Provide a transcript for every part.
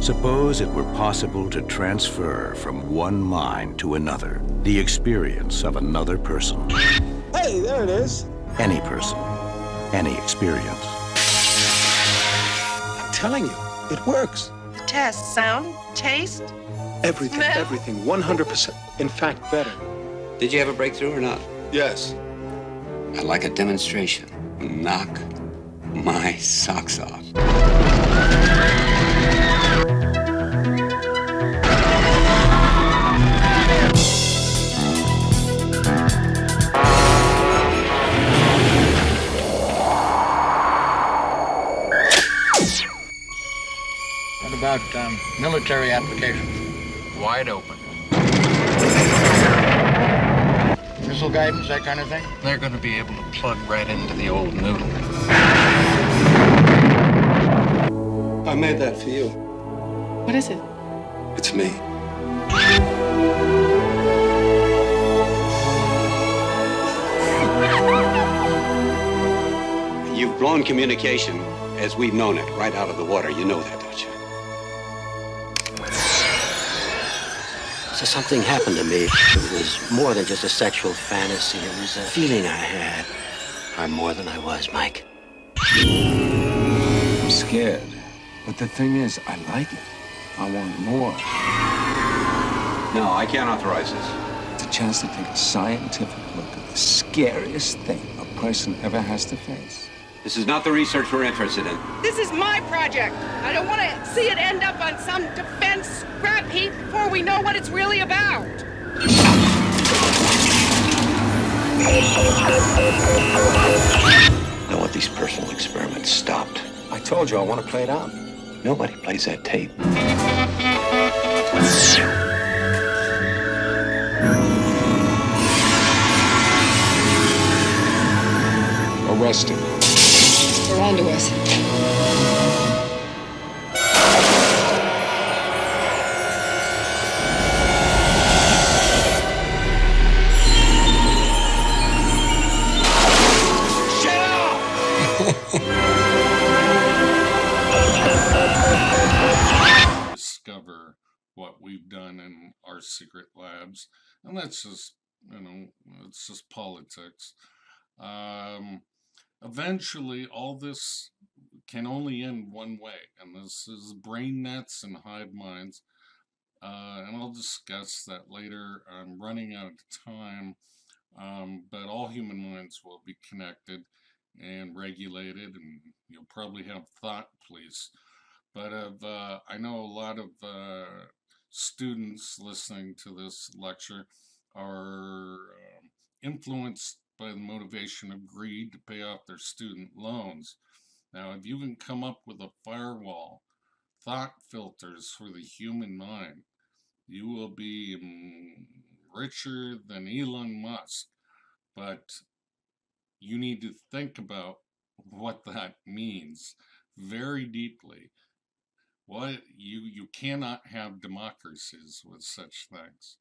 Suppose it were possible to transfer from one mind to another the experience of another person. Hey, there it is. Any person, any experience. I'm telling you, it works. The test, sound, taste, Everything, smell. everything, 100%. In fact, better. Did you have a breakthrough or not? Yes. I'd like a demonstration. Knock my socks off. What about military applications? Wide open. Missile guidance, that kind of thing? They're going to be able to plug right into the old noodle. I made that for you. What is it? It's me. You've blown communication as we've known it right out of the water. You know that, don't you? So something happened to me. It was more than just a sexual fantasy. It was a feeling I had. I'm more than I was, Mike. I'm scared. But the thing is, I like it. I want more. No, I can't authorize this. It's a chance to take a scientific look at the scariest thing a person ever has to face. This is not the research we're interested in. This is my project. I don't want to see it end up on some defense scrap heap before we know what it's really about. I want these personal experiments stopped. I told you I want to play it out. Nobody plays that tape. Arrest him. They're onto us. Discover what we've done in our secret labs, and that's just, it's just politics. Eventually, all this can only end one way, and this is brain nets and hive minds, and I'll discuss that later. I'm running out of time, but all human minds will be connected and regulated, and you'll probably have thought police. But I know a lot of students listening to this lecture are influenced by the motivation of greed to pay off their student loans. Now, if you can come up with a firewall, thought filters for the human mind, you will be richer than Elon Musk. But you need to think about what that means very deeply. What you cannot have democracies with such things.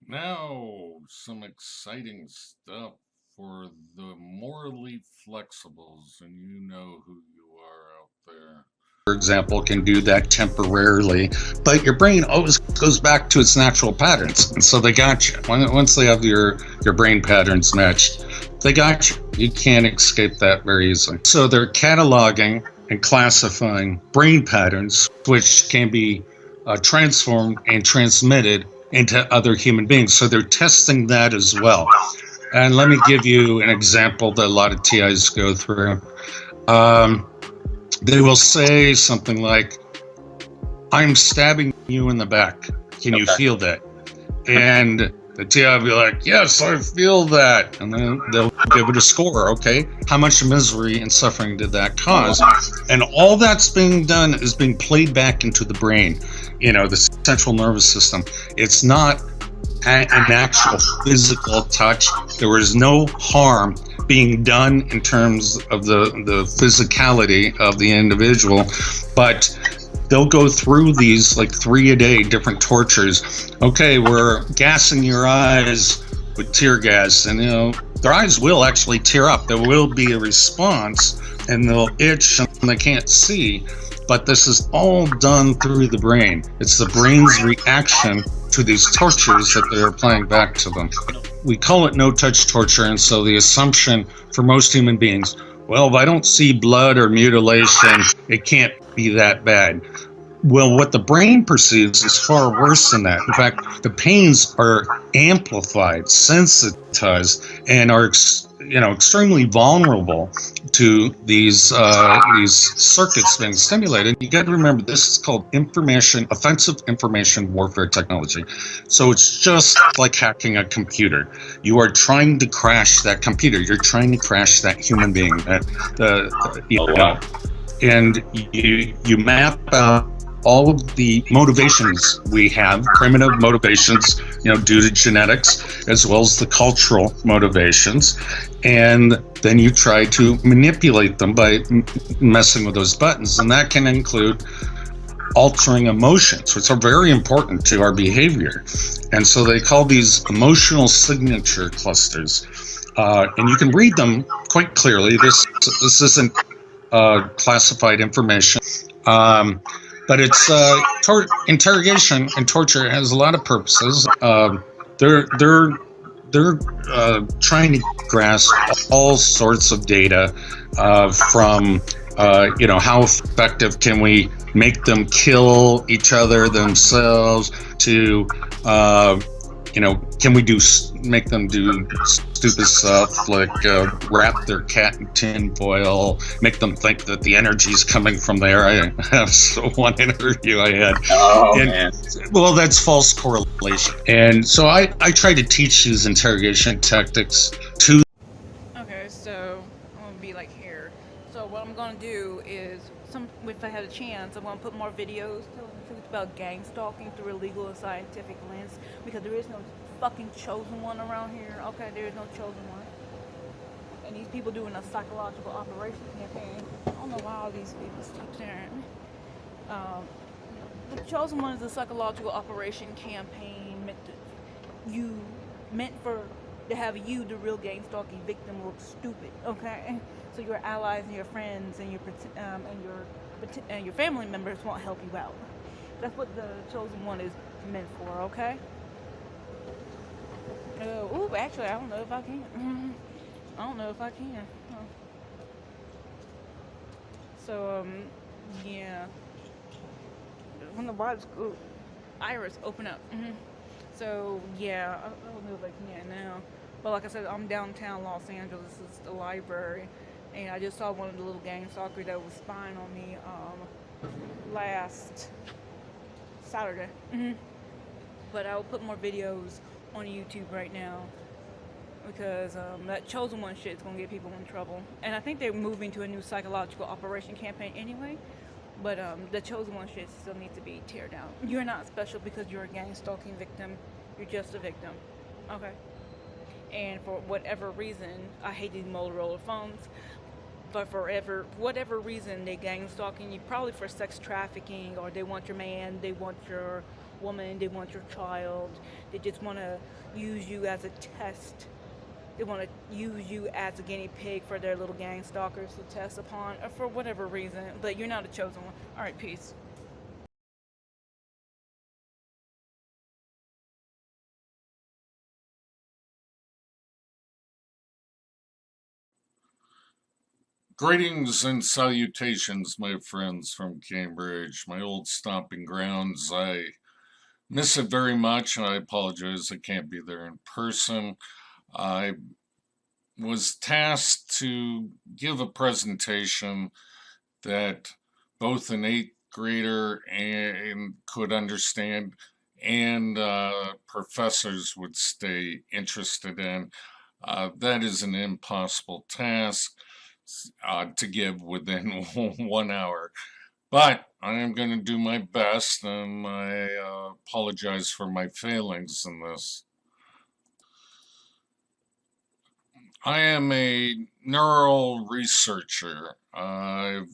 Now, some exciting stuff for the morally flexibles, and you know who you are out there. For example, can do that temporarily, but your brain always goes back to its natural patterns, and so they got you. Once they have your brain patterns matched, they got you. You can't escape that very easily. So they're cataloging and classifying brain patterns, which can be transformed and transmitted into other human beings. So they're testing that as well. And let me give you an example that a lot of TIs go through. They will say something like, "I'm stabbing you in the back. Can you feel that?" And the TI will be like, "Yes, I feel that." And then they'll give it a score. Okay, how much misery and suffering did that cause? And all that's being done is being played back into the brain, the central nervous system. It's not an actual physical touch. There was no harm being done in terms of the physicality of the individual, but they'll go through these like 3 a day different tortures. Okay, we're gassing your eyes with tear gas, and their eyes will actually tear up. There will be a response, and they'll itch and they can't see, but this is all done through the brain. It's the brain's reaction to these tortures that they're applying back to them. We call it no-touch torture, and so the assumption for most human beings, well, if I don't see blood or mutilation, it can't be that bad. Well, what the brain perceives is far worse than that. In fact, the pains are amplified, sensitized, and are extremely vulnerable to these circuits being stimulated. You got to remember, this is called offensive information warfare technology. So it's just like hacking a computer. You are trying to crash that computer. You're trying to crash that human being. And you map out all of the motivations we have, primitive motivations, due to genetics, as well as the cultural motivations. And then you try to manipulate them by messing with those buttons. And that can include altering emotions, which are very important to our behavior. And so they call these emotional signature clusters. And you can read them quite clearly. This isn't classified information. But it's interrogation and torture has a lot of purposes. They're trying to grasp all sorts of data from how effective can we make them kill each other themselves to can we make them do stupid stuff like wrap their cat in tin foil, make them think that the energy's coming from there. I have one interview I had. Man. Well, that's false correlation. And so I try to teach these interrogation tactics to. Okay, so I'm going to be like here. So what I'm going to do is, if I had a chance, I'm going to put more videos telling the truth about gang stalking through a legal and scientific lens, because there is no fucking chosen one around here. Okay, there is no chosen one. And these people doing a psychological operation campaign. I don't know why all these people keep staring at me. The chosen one is a psychological operation campaign meant to have you, the real gang stalking victim, look stupid. Okay, so your allies and your friends and your family members won't help you out. That's what the chosen one is meant for. Okay. Actually, I don't know if I can. I don't know if I can. So, yeah. When the wife's iris open up. So, yeah, I don't know if I can now. But like I said, I'm downtown Los Angeles. This is the library. And I just saw one of the little gang stalkers that was spying on me last Saturday. But I will put more videos on YouTube right now, because that chosen one shit is going to get people in trouble. And I think they're moving to a new psychological operation campaign anyway, but the chosen one shit still needs to be teared down. You're not special because you're a gang stalking victim. You're just a victim. Okay? And for whatever reason, I hate these Motorola phones, but for whatever reason, they gang stalking you, probably for sex trafficking, or they want your man, they want your woman, they want your child. They just want to use you as a test. They want to use you as a guinea pig for their little gang stalkers to test upon, or for whatever reason. But you're not a chosen one. All right, peace. Greetings and salutations, my friends from Cambridge, my old stomping grounds. I miss it very much, and I apologize I can't be there in person. I was tasked to give a presentation that both an 8th grader could understand, and professors would stay interested in. That is an impossible task to give within 1 hour. But I am going to do my best, and I apologize for my failings in this. I am a neural researcher. I've,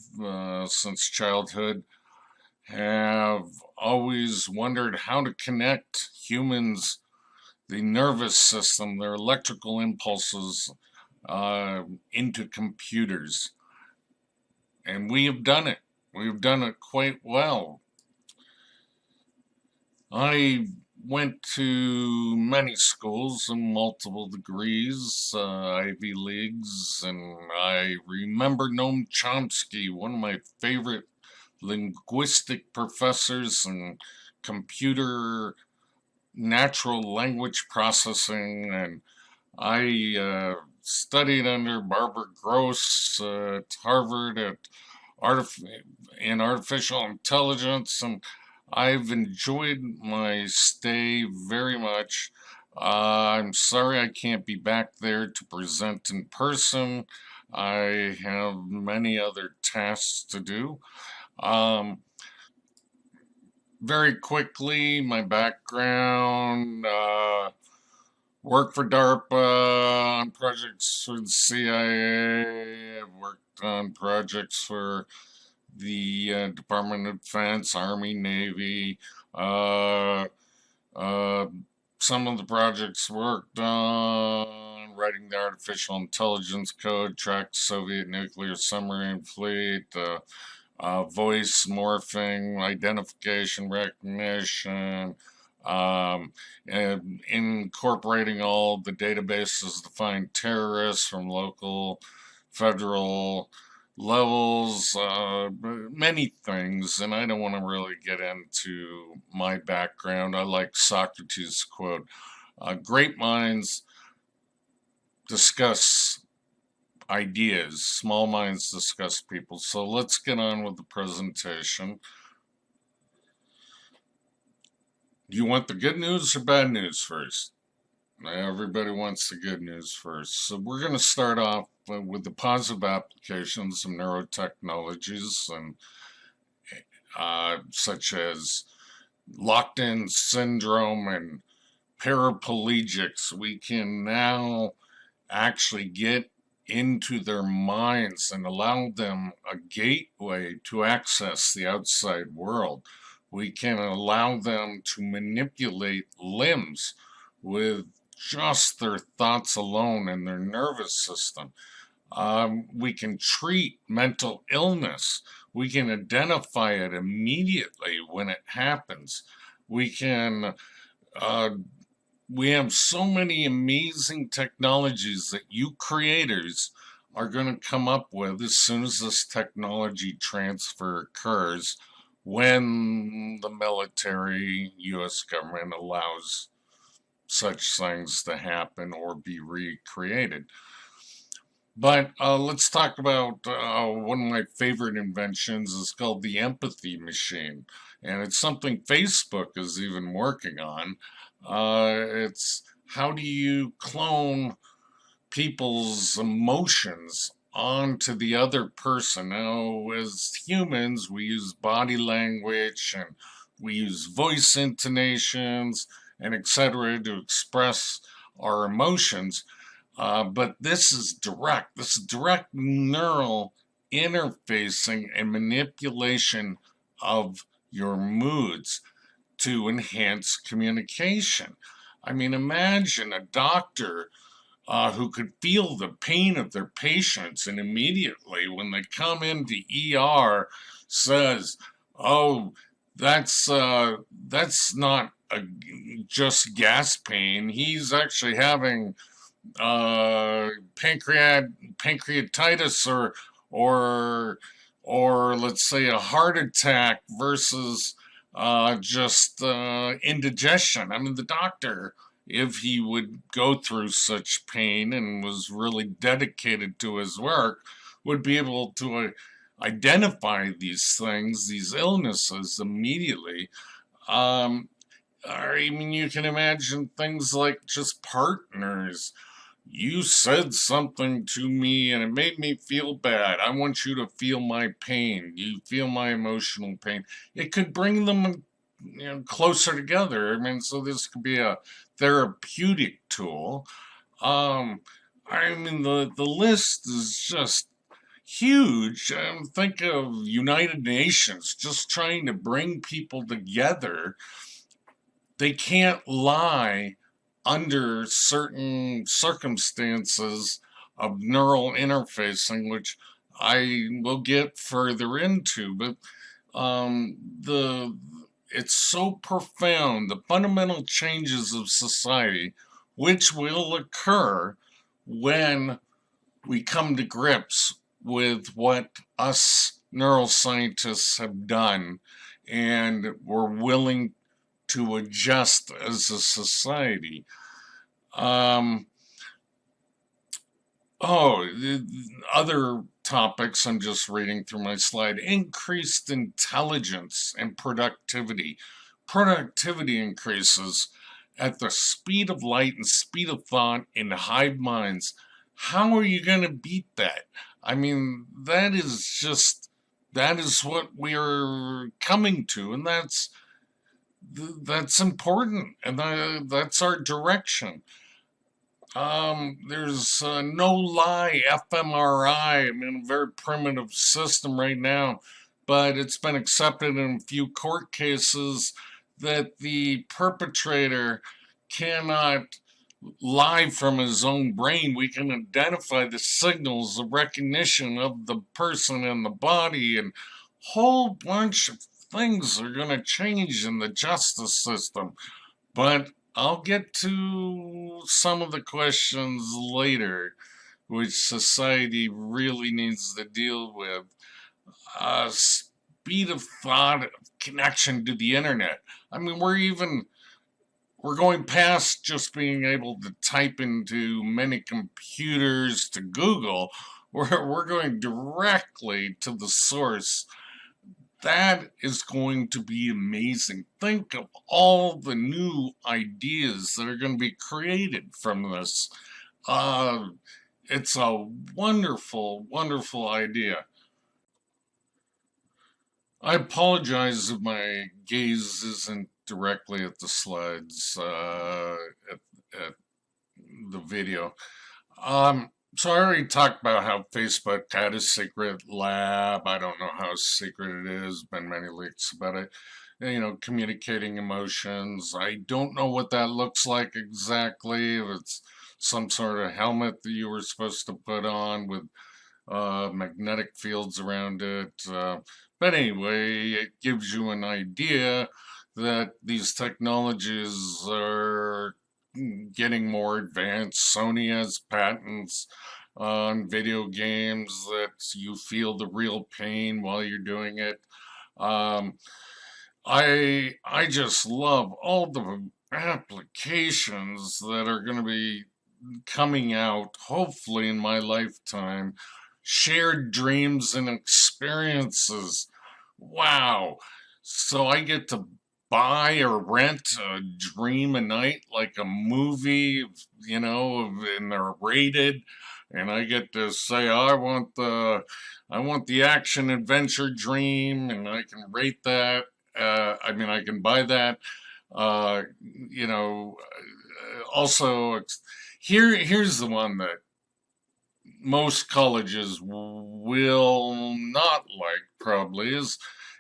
since childhood, have always wondered how to connect humans, the nervous system, their electrical impulses, into computers. And we have done it. We've done it quite well. I went to many schools and multiple degrees, Ivy Leagues, and I remember Noam Chomsky, one of my favorite linguistic professors and computer natural language processing, and I studied under Barbara Gross at Harvard in artificial intelligence, and I've enjoyed my stay very much. I'm sorry I can't be back there to present in person. I have many other tasks to do. Very quickly, my background, worked for DARPA on projects for the CIA. I've worked on projects for the Department of Defense, Army, Navy. Some of the projects worked on writing the artificial intelligence code, tracked Soviet nuclear submarine fleet, voice morphing, identification, recognition, and incorporating all the databases to find terrorists from local, federal levels, many things, and I don't want to really get into my background. I like Socrates' quote, great minds discuss ideas, small minds discuss people. So let's get on with the presentation. Do you want the good news or bad news first? Everybody wants the good news first. So we're going to start off with the positive applications of neurotechnologies, and such as locked-in syndrome and paraplegics. We can now actually get into their minds and allow them a gateway to access the outside world. We can allow them to manipulate limbs with just their thoughts alone and their nervous system. We can treat mental illness. We can identify it immediately when it happens. We have so many amazing technologies that you creators are going to come up with as soon as this technology transfer occurs, when the military, U.S. government allows such things to happen or be recreated. But let's talk about one of my favorite inventions. Is called the empathy machine, and it's something Facebook is even working on. It's how do you clone people's emotions onto the other person. Now, as humans, we use body language and we use voice intonations and etc. to express our emotions. But this is direct. This is direct neural interfacing and manipulation of your moods to enhance communication. I mean, imagine a doctor who could feel the pain of their patients and immediately when they come into ER says, oh, that's not just gas pain. He's actually having pancreatitis or let's say a heart attack versus just indigestion. I mean, the doctor, if he would go through such pain and was really dedicated to his work, would be able to identify these things, these illnesses immediately. I mean, you can imagine things like just partners. You said something to me and it made me feel bad. I want you to feel my pain. You feel my emotional pain. It could bring them, closer together. I mean, so this could be a therapeutic tool. I mean, the list is just huge. Think of United Nations just trying to bring people together. They can't lie under certain circumstances of neural interfacing, which I will get further into, but it's so profound, the fundamental changes of society, which will occur when we come to grips with what us neuroscientists have done, and we're willing to adjust as a society. Other topics, I'm just reading through my slide. Increased intelligence and productivity. Productivity increases at the speed of light and speed of thought in hive minds. How are you going to beat that? I mean, that is what we're coming to, and that's important, and that's our direction. There's no lie fMRI. I mean, a very primitive system right now, but it's been accepted in a few court cases that the perpetrator cannot lie from his own brain. We can identify the signals of recognition of the person and the body, and a whole bunch of things are going to change in the justice system. But I'll get to some of the questions later, which society really needs to deal with. Speed of thought, connection to the internet. I mean, we're going past just being able to type into many computers to Google. We're going directly to the source. That is going to be amazing. Think of all the new ideas that are going to be created from this. It's a wonderful, wonderful idea. I apologize if my gaze isn't directly at the slides, at the video. So I already talked about how Facebook had a secret lab. I don't know how secret it is. Been many leaks about it. You know, communicating emotions. I don't know what that looks like exactly. If it's some sort of helmet that you were supposed to put on with magnetic fields around it. But anyway, it gives you an idea that these technologies are getting more advanced. Sony has patents on video games that you feel the real pain while you're doing it. I just love all the applications that are going to be coming out, hopefully in my lifetime. Shared dreams and experiences. Wow. So I get to buy or rent a dream a night, like a movie, you know, and they're rated, and I get to say, oh, I want the action adventure dream, and I can rate that. I mean, I can buy that. You know, also here's the one that most colleges will not like, probably, is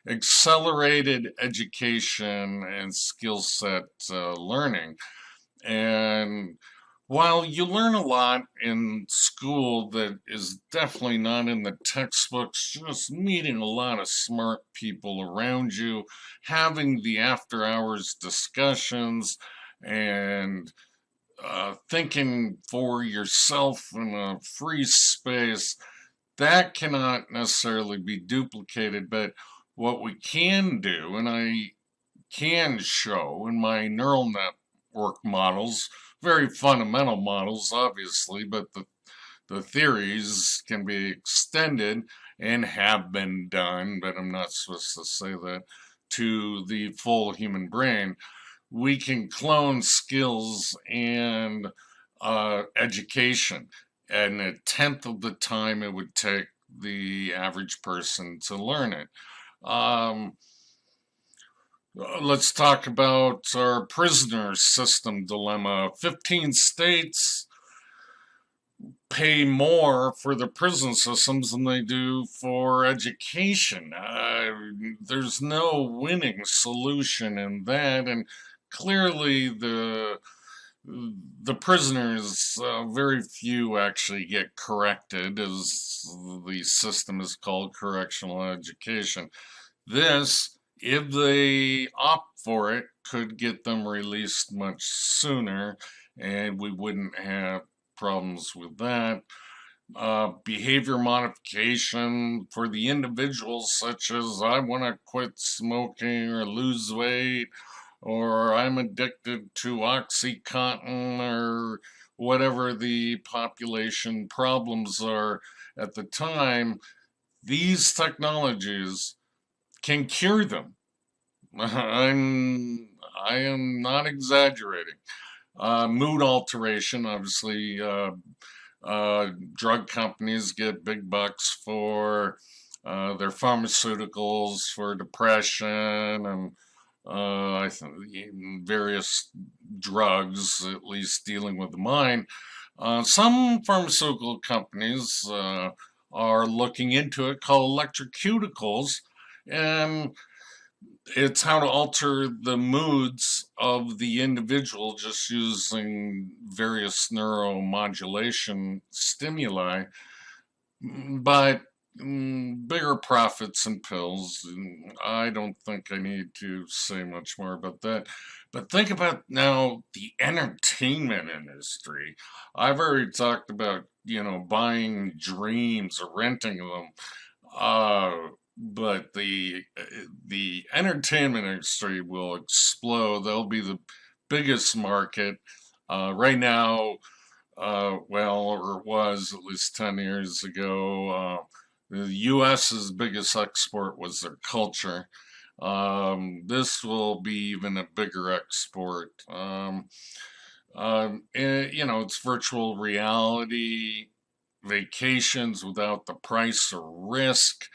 accelerated education and skill set learning. And while you learn a lot in school that is definitely not in the textbooks, just meeting a lot of smart people around you, having the after hours discussions, and thinking for yourself in a free space, that cannot necessarily be duplicated. But what we can do, and I can show in my neural network models, very fundamental models, obviously, but the theories can be extended and have been done, but I'm not supposed to say that, to the full human brain. We can clone skills and education, and 1/10 of the time it would take the average person to learn it. Let's talk about our prisoner system dilemma. 15 states pay more for the prison systems than they do for education. There's no winning solution in that, and clearly the the prisoners, very few actually get corrected, as the system is called correctional education. This, if they opt for it, could get them released much sooner, and we wouldn't have problems with that. Behavior modification for the individuals, such as I want to quit smoking or lose weight, or I'm addicted to OxyContin, or whatever the population problems are at the time, these technologies can cure them. I am not exaggerating. Mood alteration, obviously, drug companies get big bucks for their pharmaceuticals for depression and I think various drugs, at least dealing with the mind. Some pharmaceutical companies are looking into it, called electrocuticals, and it's how to alter the moods of the individual just using various neuromodulation stimuli, but bigger profits and pills. I don't think I need to say much more about that. But think about now the entertainment industry. I've already talked about, buying dreams or renting them. But the entertainment industry will explode. They'll be the biggest market. Right now, or it was at least 10 years ago, the U.S.'s biggest export was their culture. This will be even a bigger export. It's virtual reality, vacations without the price or risk.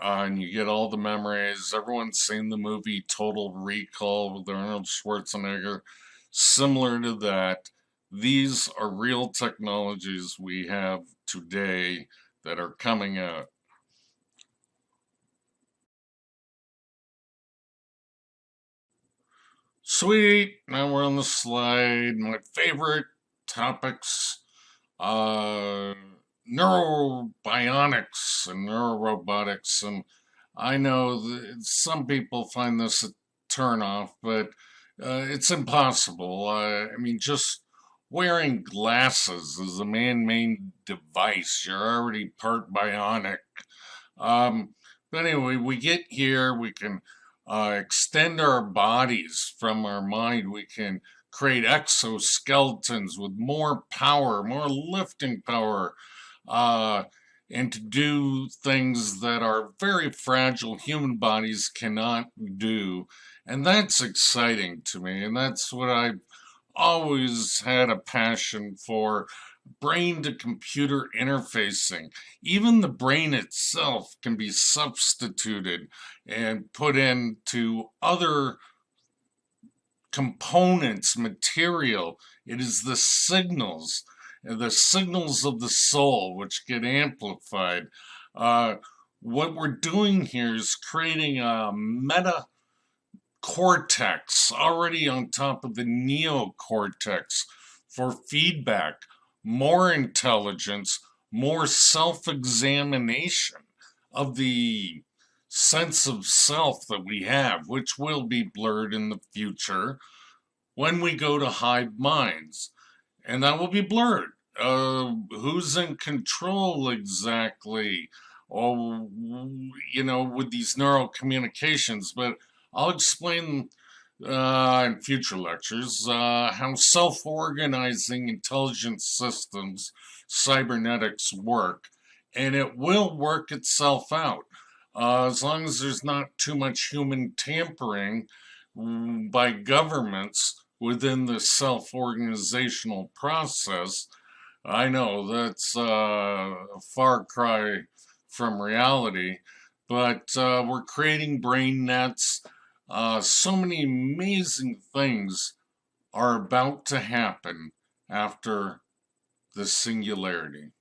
And you get all the memories. Everyone's seen the movie Total Recall with Arnold Schwarzenegger. Similar to that, these are real technologies we have today that are coming out. Sweet, now we're on the slide. My favorite topics, neurobionics and neurorobotics. And I know that some people find this a turnoff, but it's impossible. Just wearing glasses is a man-made device. You're already part bionic. But anyway, we get here, we can extend our bodies from our mind. We can create exoskeletons with more power, more lifting power, and to do things that our very fragile human bodies cannot do. And that's exciting to me, and that's what I've always had a passion for. Brain to computer interfacing. Even the brain itself can be substituted and put into other components, material. It is the signals of the soul which get amplified. What we're doing here is creating a meta cortex already on top of the neocortex for feedback, more intelligence, more self-examination of the sense of self that we have, which will be blurred in the future when we go to hive minds. And that will be blurred. Who's in control exactly? With these neural communications. But I'll explain in future lectures how self-organizing intelligence systems, cybernetics, work, and it will work itself out as long as there's not too much human tampering by governments within the self-organizational process. I know that's a far cry from reality, but we're creating brain nets. So many amazing things are about to happen after the singularity.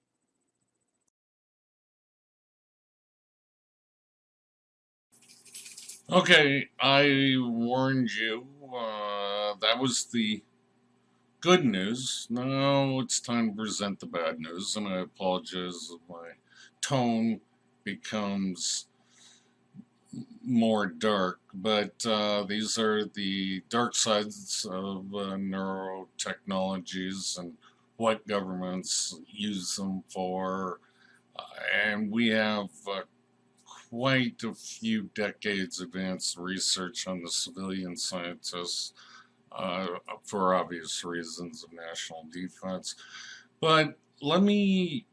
Okay, I warned you. That was the good news. Now it's time to present the bad news, and I apologize if my tone becomes more dark, but these are the dark sides of neurotechnologies and what governments use them for. And we have quite a few decades advanced research on the civilian scientists for obvious reasons of national defense. But let me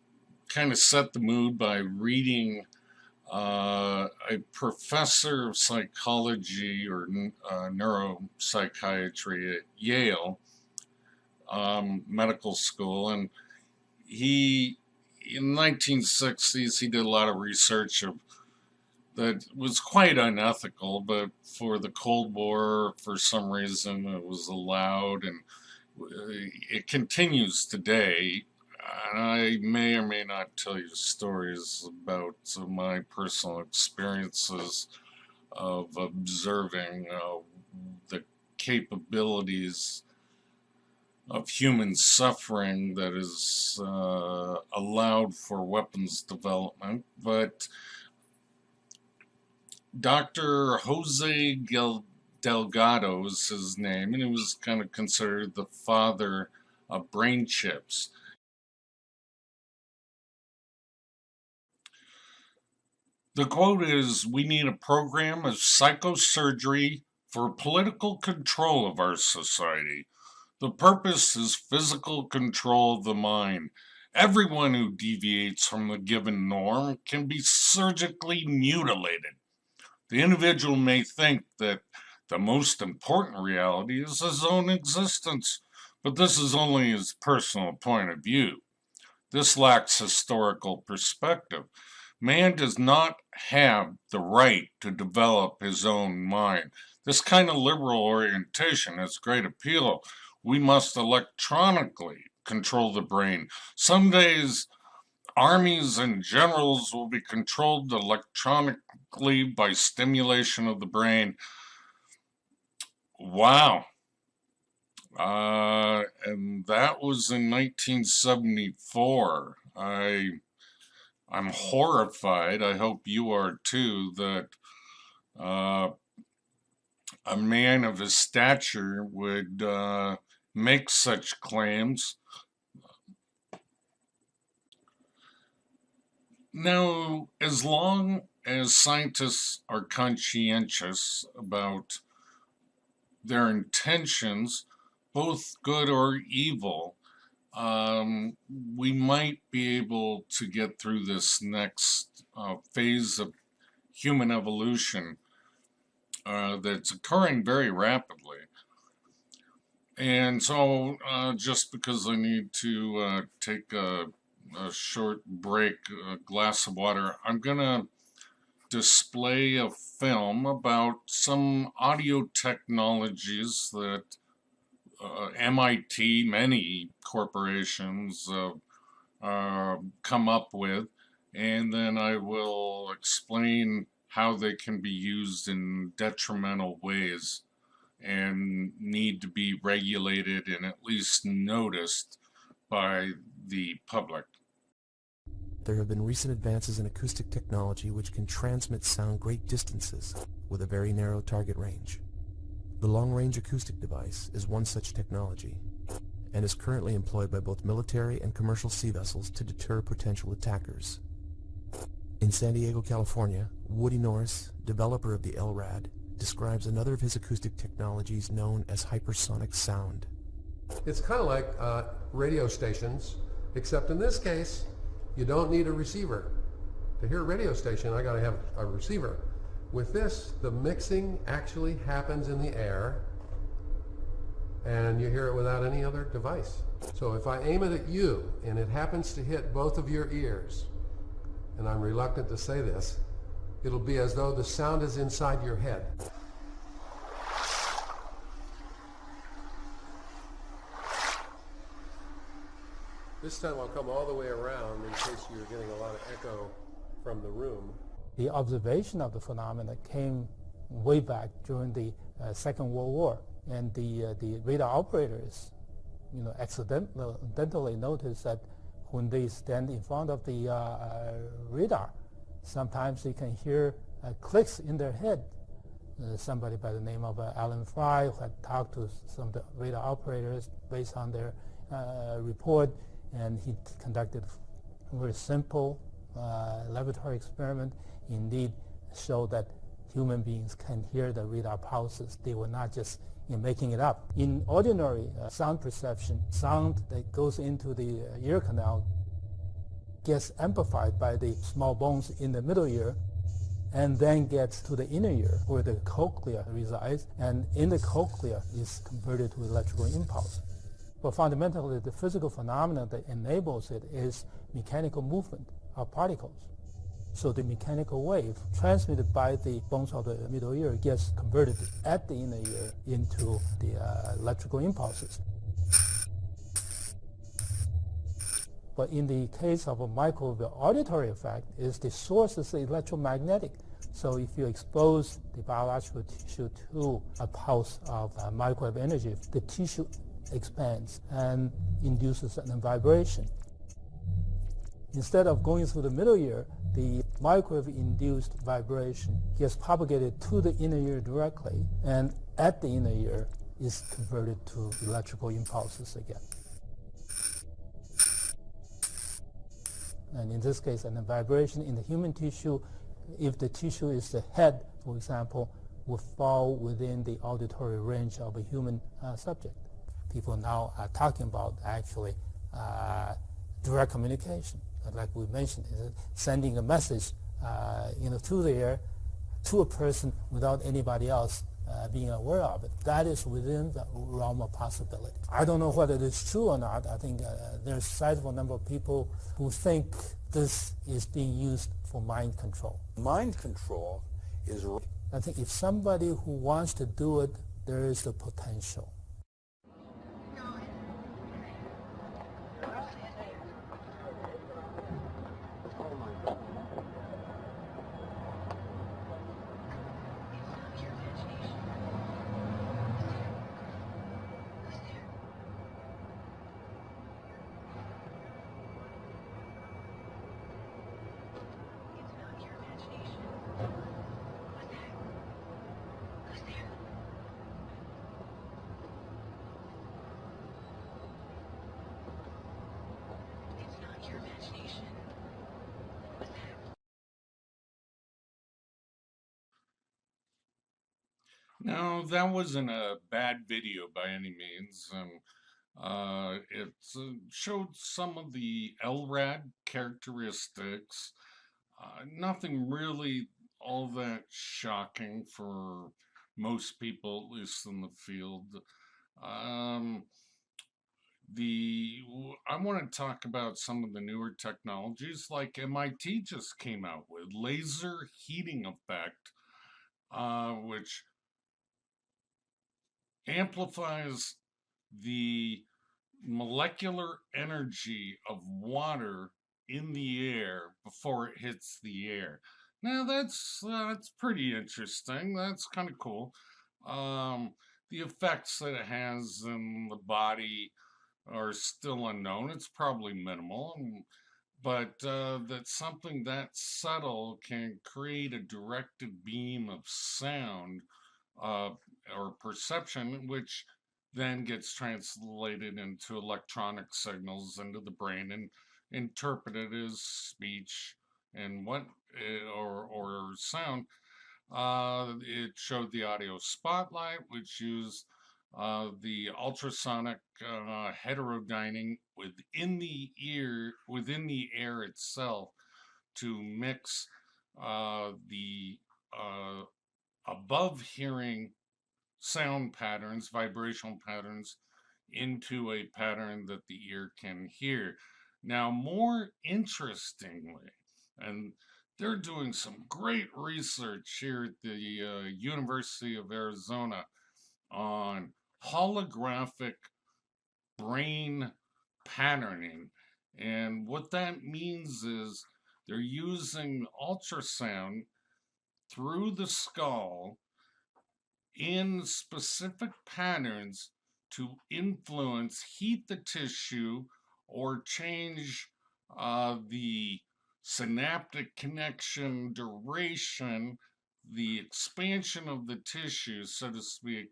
kind of set the mood by reading a professor of psychology or neuropsychiatry at Yale Medical School, and he, in the 1960s, he did a lot of research that was quite unethical, but for the Cold War, for some reason, it was allowed, and it continues today. And I may or may not tell you stories about my personal experiences of observing the capabilities of human suffering that is allowed for weapons development. But Dr. Jose Delgado is his name, and he was kind of considered the father of brain chips. The quote is, "We need a program of psychosurgery for political control of our society. The purpose is physical control of the mind. Everyone who deviates from the given norm can be surgically mutilated. The individual may think that the most important reality is his own existence, but this is only his personal point of view. This lacks historical perspective. Man does not have the right to develop his own mind. This kind of liberal orientation has great appeal. We must electronically control the brain. Some days, armies and generals will be controlled electronically by stimulation of the brain." Wow. And that was in 1974. I'm horrified, I hope you are too, that a man of his stature would make such claims. Now, as long as scientists are conscientious about their intentions, both good or evil, we might be able to get through this next phase of human evolution that's occurring very rapidly. And so just because I need to take a short break, a glass of water, I'm going to display a film about some audio technologies that MIT, many corporations come up with, and then I will explain how they can be used in detrimental ways and need to be regulated and at least noticed by the public. There have been recent advances in acoustic technology which can transmit sound great distances with a very narrow target range. The long-range acoustic device is one such technology and is currently employed by both military and commercial sea vessels to deter potential attackers. In San Diego, California, Woody Norris, developer of the LRAD, describes another of his acoustic technologies known as hypersonic sound. It's kind of like radio stations, except in this case, you don't need a receiver. To hear a radio station, I gotta have a receiver. With this, the mixing actually happens in the air, and you hear it without any other device. So if I aim it at you, and it happens to hit both of your ears, and I'm reluctant to say this, it'll be as though the sound is inside your head. This time I'll come all the way around in case you're getting a lot of echo from the room. The observation of the phenomena came way back during the Second World War, and the radar operators accidentally noticed that when they stand in front of the radar, sometimes they can hear clicks in their head. Somebody by the name of Alan Fry, who had talked to some of the radar operators based on their report, and he conducted a very simple laboratory experiment. Indeed, showed that human beings can hear the radar pulses. They were not just making it up. In ordinary sound perception, sound that goes into the ear canal gets amplified by the small bones in the middle ear and then gets to the inner ear where the cochlea resides, and in the cochlea is converted to electrical impulse. But fundamentally, the physical phenomenon that enables it is mechanical movement of particles. So the mechanical wave transmitted by the bones of the middle ear gets converted at the inner ear into the electrical impulses. But in the case of a microwave auditory effect, is the source is electromagnetic. So if you expose the biological tissue to a pulse of microwave energy, the tissue expands and induces a vibration. Instead of going through the middle ear, the microwave-induced vibration gets propagated to the inner ear directly, and at the inner ear is converted to electrical impulses again. And in this case, a vibration in the human tissue, if the tissue is the head, for example, will fall within the auditory range of a human subject. People now are talking about actually direct communication. Like we mentioned, sending a message through the air to a person without anybody else being aware of it. That is within the realm of possibility. I don't know whether it is true or not. I think there's a sizable number of people who think this is being used for mind control. Mind control is... I think if somebody who wants to do it, there is the potential. No, that wasn't a bad video by any means. It showed some of the LRAD characteristics. Nothing really all that shocking for most people, at least in the field. I want to talk about some of the newer technologies like MIT just came out with laser heating effect, which amplifies the molecular energy of water in the air before it hits the air. Now that's pretty interesting. That's kind of cool. The effects that it has in the body are still unknown. It's probably minimal, but that something that subtle can create a directed beam of sound or perception, which then gets translated into electronic signals into the brain and interpreted as speech and or sound. It showed the audio spotlight, which used the ultrasonic heterodyning within the air itself to mix the above hearing sound patterns, vibrational patterns, into a pattern that the ear can hear. Now, more interestingly, and they're doing some great research here at the University of Arizona on holographic brain patterning. And what that means is they're using ultrasound through the skull in specific patterns to influence, heat the tissue, or change the synaptic connection duration, the expansion of the tissue, so to speak,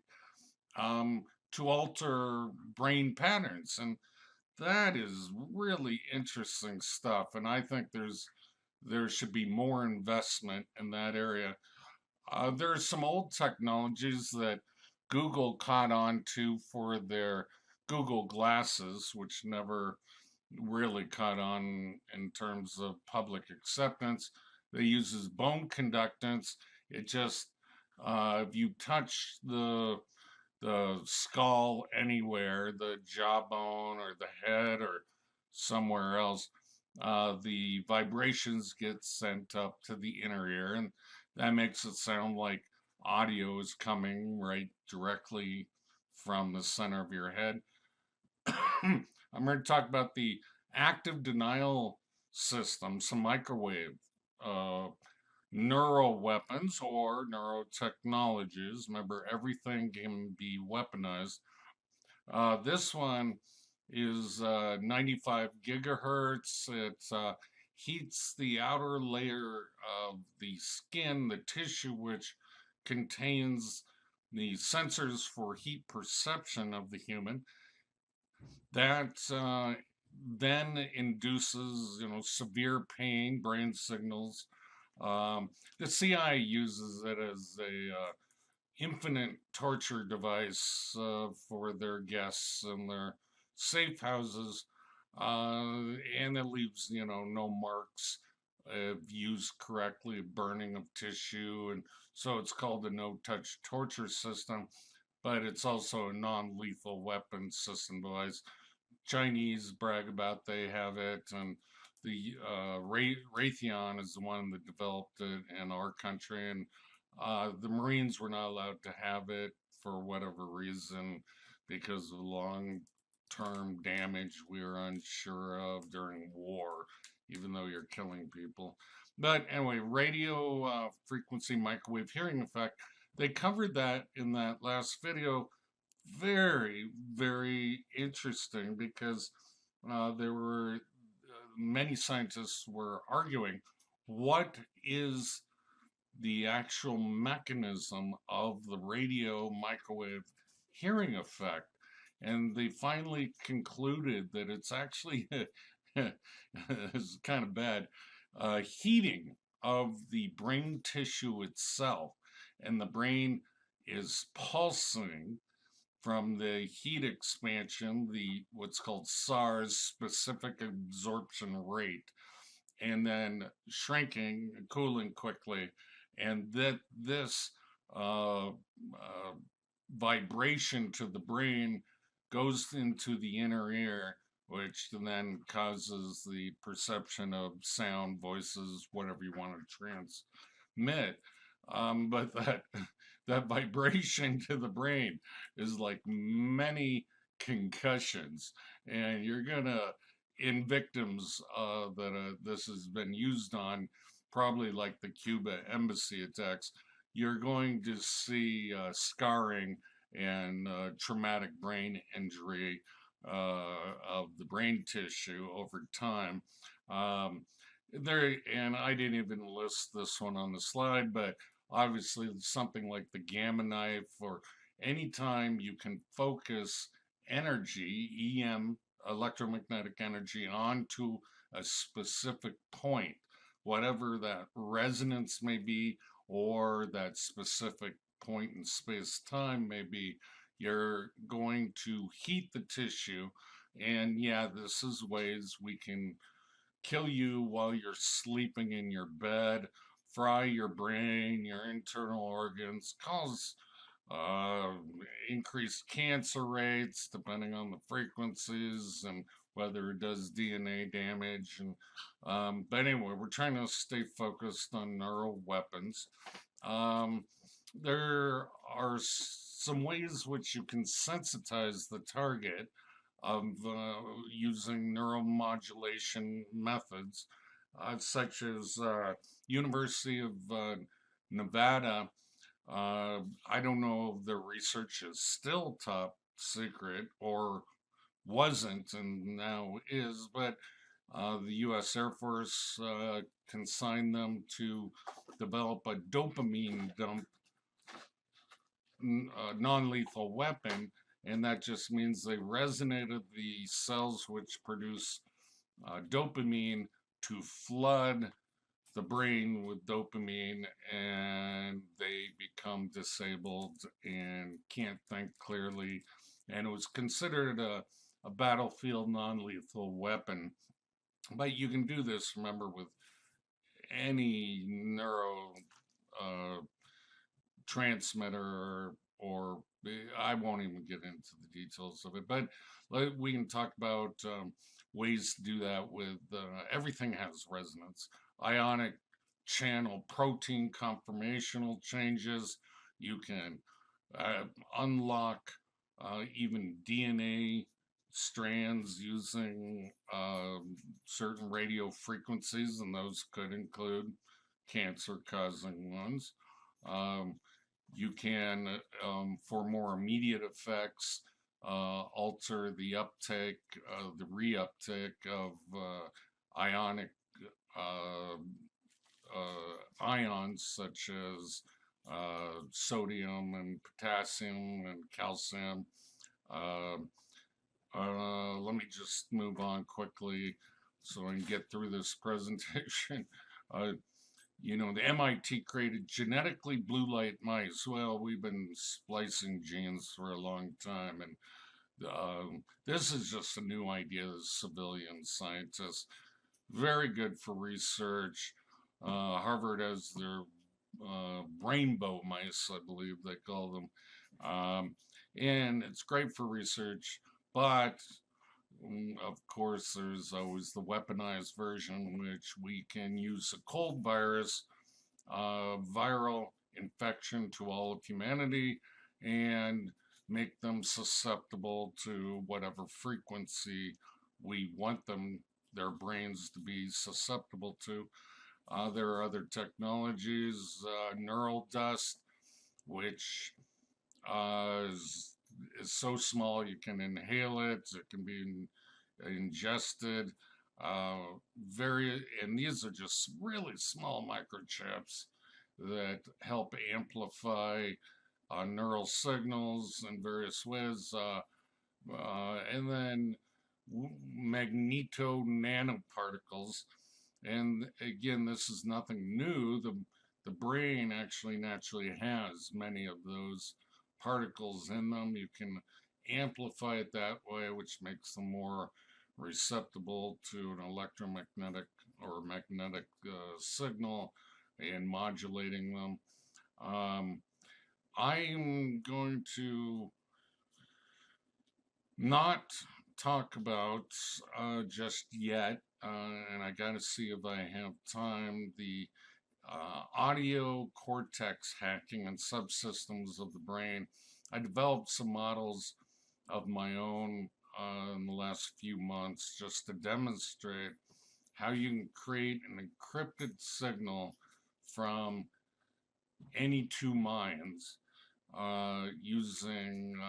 to alter brain patterns. And that is really interesting stuff. And I think there should be more investment in that area. There are some old technologies that Google caught on to for their Google glasses, which never really caught on in terms of public acceptance. They uses bone conductance. It just, if you touch the skull anywhere, the jawbone or the head or somewhere else, the vibrations get sent up to the inner ear, and that makes it sound like audio is coming right directly from the center of your head. I'm going to talk about the active denial system, some microwave neuroweapons or neurotechnologies. Remember, everything can be weaponized. This one is 95 gigahertz. It heats the outer layer of the skin, the tissue, which contains the sensors for heat perception of the human. That then induces, severe pain, brain signals. The CIA uses it as a infinite torture device for their guests and their safe houses, and it leaves, no marks if used correctly, burning of tissue, and so it's called the no-touch torture system, but it's also a non-lethal weapon system device. Chinese brag about they have it, and the Raytheon is the one that developed it in our country, and the Marines were not allowed to have it for whatever reason because of long-term damage we were unsure of during war, even though you're killing people. But anyway, radio frequency microwave hearing effect, they covered that in that last video. Very, very interesting, because there were many scientists were arguing what is the actual mechanism of the radio microwave hearing effect, and they finally concluded that it's actually it's kind of bad, heating of the brain tissue itself, and the brain is pulsing from the heat expansion, the what's called SARS, specific absorption rate, and then shrinking, cooling quickly, and that this vibration to the brain goes into the inner ear, which then causes the perception of sound, voices, whatever you want to transmit. But that vibration to the brain is like many concussions, and you're gonna, in victims that this has been used on, probably like the Cuba embassy attacks, you're going to see scarring and traumatic brain injury of the brain tissue over time. And I didn't even list this one on the slide, but obviously something like the gamma knife, or anytime you can focus energy, EM, electromagnetic energy, onto a specific point, whatever that resonance may be, or that specific point in space-time may be, you're going to heat the tissue. And yeah, this is ways we can kill you while you're sleeping in your bed, fry your brain, your internal organs, cause increased cancer rates depending on the frequencies and whether it does DNA damage. And but anyway, we're trying to stay focused on neural weapons. There are some ways which you can sensitize the target of using neuromodulation methods, such as University of Nevada. I don't know if the research is still top secret, or wasn't and now is, but the U.S. Air Force consigned them to develop a dopamine dump non-lethal weapon, and that just means they resonated the cells which produce dopamine to flood the brain with dopamine, and they become disabled and can't think clearly, and it was considered a battlefield non-lethal weapon. But you can do this, remember, with any neuro transmitter, or I won't even get into the details of it, but we can talk about ways to do that with everything has resonance. Ionic channel protein conformational changes. You can unlock even DNA strands using certain radio frequencies, and those could include cancer-causing ones. You can, for more immediate effects, alter the uptake, the reuptake of ionic ions such as sodium and potassium and calcium. Let me just move on quickly so I can get through this presentation. You know, the MIT created genetically blue light mice. Well, we've been splicing genes for a long time, and this is just a new idea as civilian scientists. Very good for research. Harvard has their rainbow mice, I believe they call them. And it's great for research, but of course there's always the weaponized version, which we can use a cold virus, viral infection to all of humanity, and make them susceptible to whatever frequency we want them, their brains, to be susceptible to. There are other technologies, neural dust, which is so small you can inhale it. It can be ingested. And these are just really small microchips that help amplify neural signals in various ways. And then magneto nanoparticles. And again, this is nothing new. The brain actually naturally has many of those particles in them. You can amplify it that way, which makes them more receptible to an electromagnetic or magnetic signal and modulating them. I'm going to not talk about just yet, and I gotta see if I have time, the audio cortex hacking and subsystems of the brain. I developed some models of my own in the last few months just to demonstrate how you can create an encrypted signal from any two minds using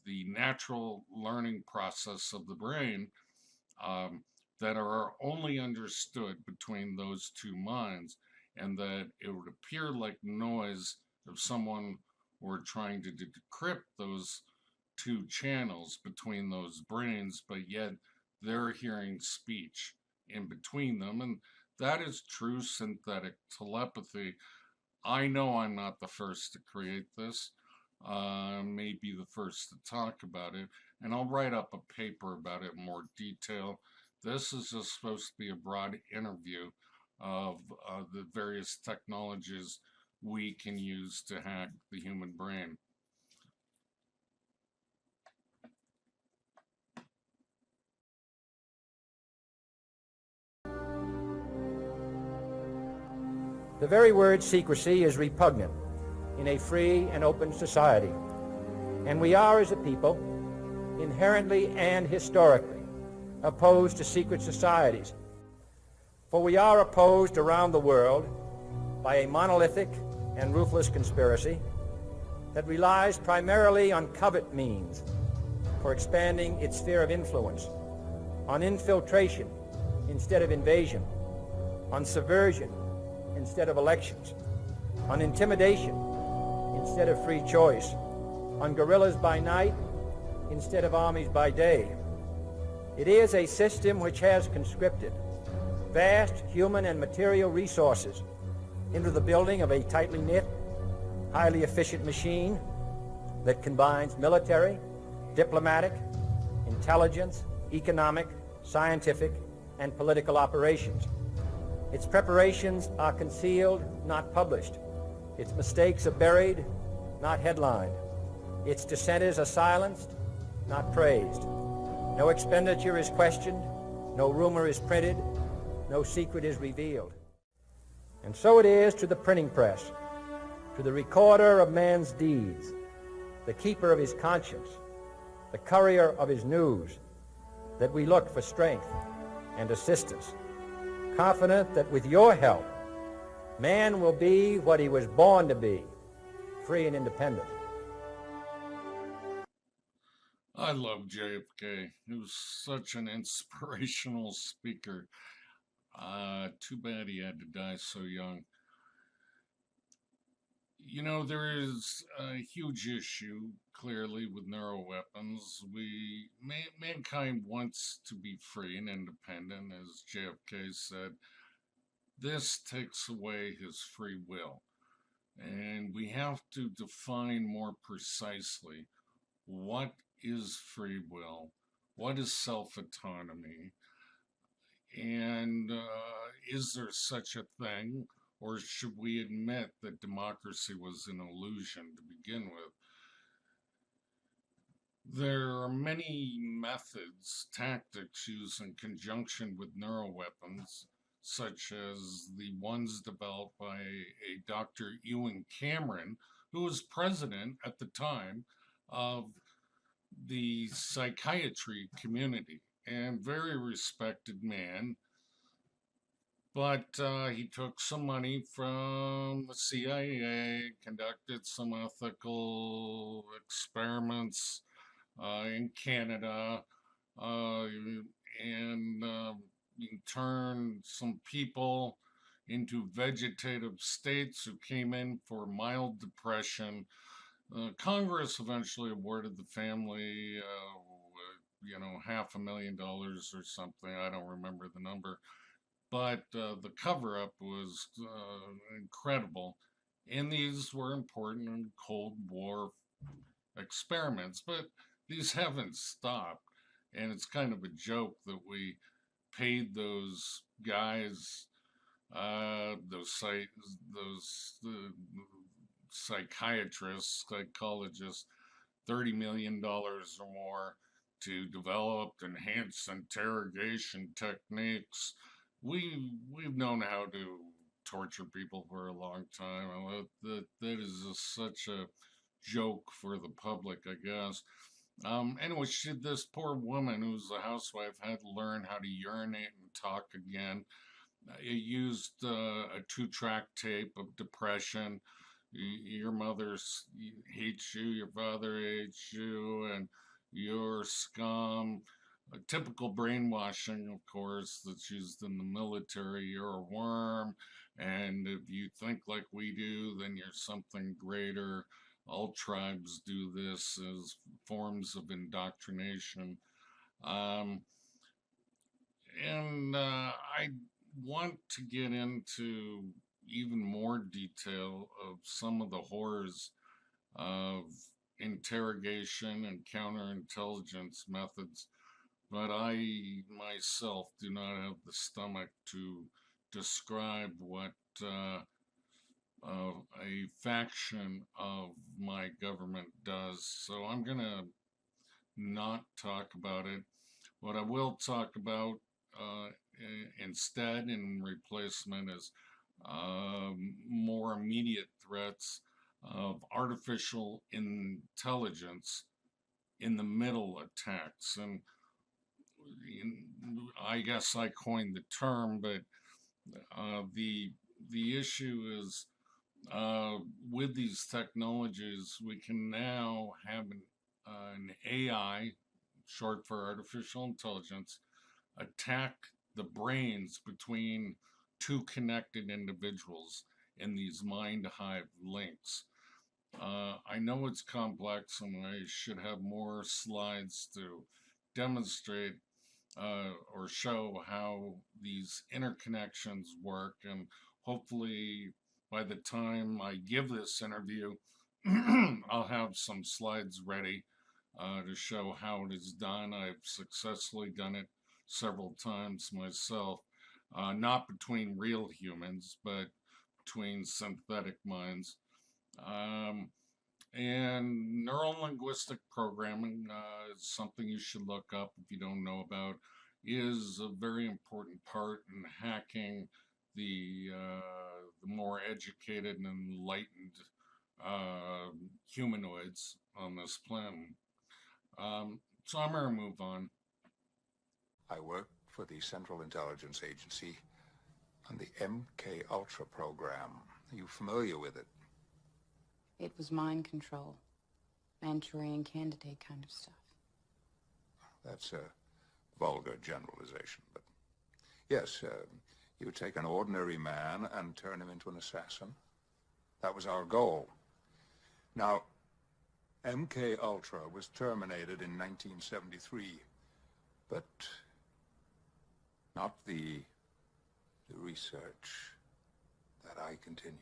the natural learning process of the brain that are only understood between those two minds, and that it would appear like noise if someone were trying to decrypt those two channels between those brains, but yet they're hearing speech in between them. And that is true synthetic telepathy. I know I'm not the first to create this. May be the first to talk about it, and I'll write up a paper about it in more detail. This is just supposed to be a broad interview of the various technologies we can use to hack the human brain. The very word secrecy is repugnant in a free and open society, and we are, as a people, inherently and historically opposed to secret societies, for we are opposed around the world by a monolithic and ruthless conspiracy that relies primarily on covert means for expanding its sphere of influence, on infiltration instead of invasion, on subversion instead of elections, on intimidation instead of free choice, on guerrillas by night instead of armies by day. It is a system which has conscripted vast human and material resources into the building of a tightly knit, highly efficient machine that combines military, diplomatic, intelligence, economic, scientific, and political operations. Its preparations are concealed, not published. Its mistakes are buried, not headlined. Its dissenters are silenced, not praised. No expenditure is questioned, no rumor is printed, no secret is revealed. And so it is to the printing press, to the recorder of man's deeds, the keeper of his conscience, the courier of his news, that we look for strength and assistance, confident that with your help, man will be what he was born to be, free and independent. I love JFK. He was such an inspirational speaker. Too bad he had to die so young. You know, there is a huge issue, clearly, with neuroweapons. Mankind wants to be free and independent, as JFK said. This takes away his free will. And we have to define more precisely what is free will, what is self-autonomy, and is there such a thing, or should we admit that democracy was an illusion to begin with? There are many methods, tactics used in conjunction with neuroweapons, such as the ones developed by a Dr. Ewan Cameron, who was president at the time of the psychiatry community, and very respected man. But he took some money from the CIA, conducted some ethical experiments in Canada, and turned some people into vegetative states who came in for mild depression. Congress eventually awarded the family, $500,000 or something. I don't remember the number. But the cover-up was incredible. And these were important in Cold War experiments. But these haven't stopped. And it's kind of a joke that we paid those guys, those psychiatrists, psychologists, $30 million or more to develop enhanced interrogation techniques. We've known how to torture people for a long time. That is just such a joke for the public, I guess. Anyway, this poor woman who's a housewife had to learn how to urinate and talk again. It used a 2-track tape of depression. Your mother hates you, your father hates you, and you're scum. A typical brainwashing, of course, that's used in the military. You're a worm, and if you think like we do, then you're something greater. All tribes do this as forms of indoctrination. I want to get into even more detail of some of the horrors of interrogation and counterintelligence methods, but I myself do not have the stomach to describe what a faction of my government does. So I'm going to not talk about it. What I will talk about instead in replacement is more immediate threats of artificial intelligence in the middle attacks. And I guess I coined the term, but the issue is with these technologies, we can now have an AI, short for artificial intelligence, attack the brains between two connected individuals in these mind hive links. I know it's complex, and I should have more slides to demonstrate or show how these interconnections work, and hopefully by the time I give this interview, I'll have some slides ready to show how it is done. I've successfully done it several times myself, not between real humans, but between synthetic minds. And neuro-linguistic programming is something you should look up if you don't know about. Is a very important part in hacking the more educated and enlightened humanoids on this planet. So I'm going to move on. I work for the Central Intelligence Agency on the MK Ultra program. Are you familiar with it? It was mind control. Manchurian candidate kind of stuff. That's a vulgar generalization, but yes, you take an ordinary man and turn him into an assassin. That was our goal. Now, MK Ultra was terminated in 1973, but not the research that I continued.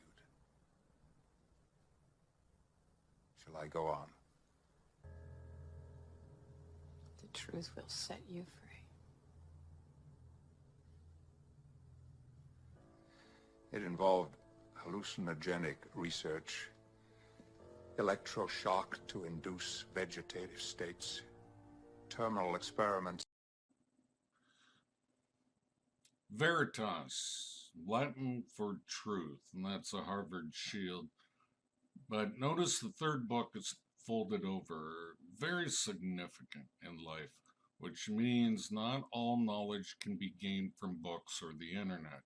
Shall I go on? The truth will set you free. It involved hallucinogenic research, electroshock to induce vegetative states, terminal experiments. Veritas, Latin for truth, and that's a Harvard shield. But notice the third book is folded over, very significant in life, which means not all knowledge can be gained from books or the internet.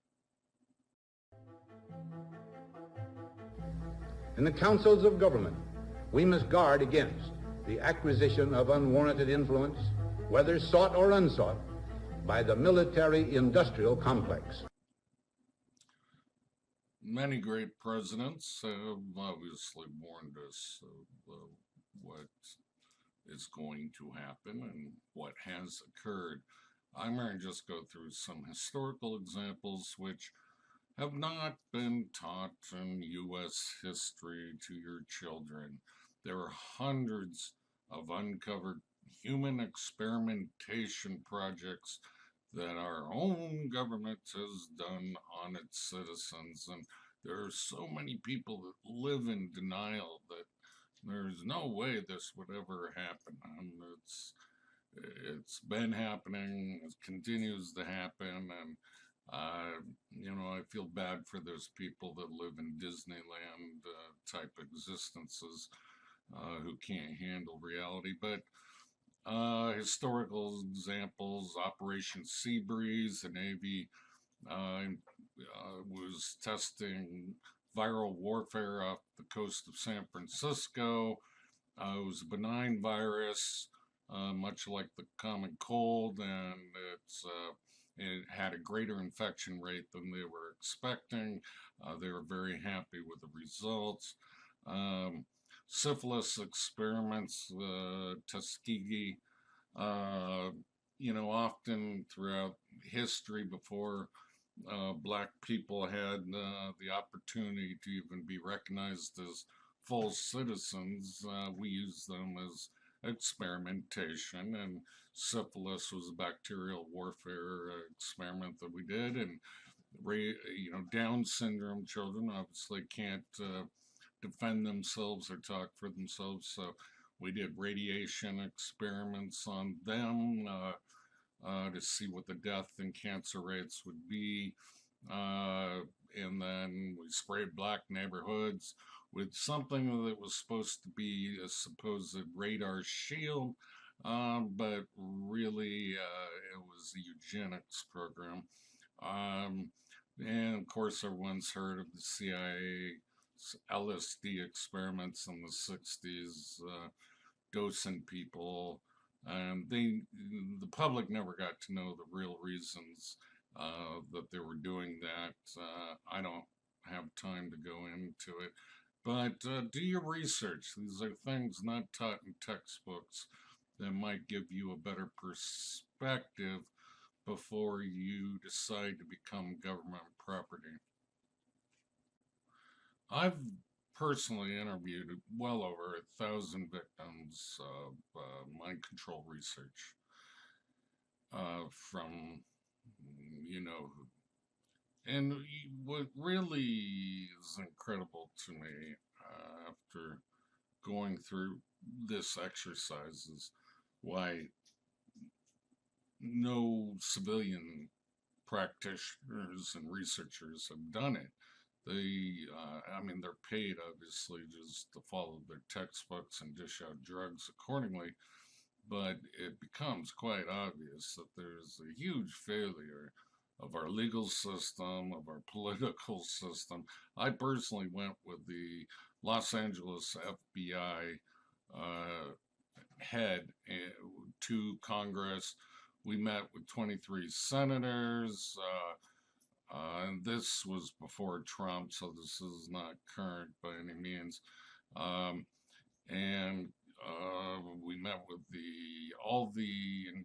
In the councils of government, we must guard against the acquisition of unwarranted influence, whether sought or unsought, by the military-industrial complex. Many great presidents have obviously warned us of what is going to happen and what has occurred. I'm going to just go through some historical examples which have not been taught in U.S. history to your children. There are hundreds of uncovered human experimentation projects that our own government has done on its citizens, and there are so many people that live in denial that there's no way this would ever happen. And it's been happening, it continues to happen, and you know, I feel bad for those people that live in Disneyland type existences who can't handle reality. But historical examples: Operation Seabreeze, the Navy was testing viral warfare off the coast of San Francisco. It was a benign virus, much like the common cold, and it had a greater infection rate than they were expecting. They were very happy with the results. Syphilis experiments, Tuskegee, you know, often throughout history before black people had the opportunity to even be recognized as full citizens, we used them as experimentation, and syphilis was a bacterial warfare experiment that we did. And you know, Down syndrome children obviously can't defend themselves or talk for themselves, so we did radiation experiments on them to see what the death and cancer rates would be, and then we sprayed black neighborhoods with something that was supposed to be a supposed radar shield, but really it was a eugenics program. And of course everyone's heard of the CIA LSD experiments in the 60s, dosing people, and the public never got to know the real reasons that they were doing that. I don't have time to go into it, but do your research. These are things not taught in textbooks that might give you a better perspective before you decide to become government property. I've personally interviewed well over 1,000 victims of mind control research from you know who. And what really is incredible to me after going through this exercise is why no civilian practitioners and researchers have done it. I mean, they're paid obviously just to follow their textbooks and dish out drugs accordingly, but it becomes quite obvious that there's a huge failure of our legal system, of our political system. I personally went with the Los Angeles FBI head to Congress. We met with 23 senators, and this was before Trump, so this is not current by any means. And we met with all the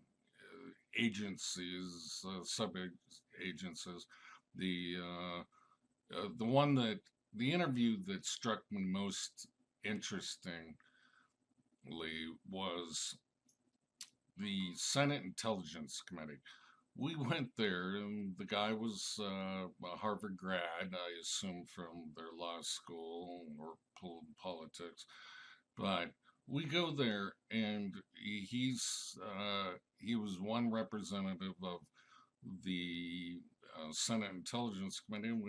agencies, sub-agencies. The interview that struck me most interestingly was the Senate Intelligence Committee. We went there, and the guy was a Harvard grad, I assume from their law school or politics. But we go there, and he was one representative of the Senate Intelligence Committee, and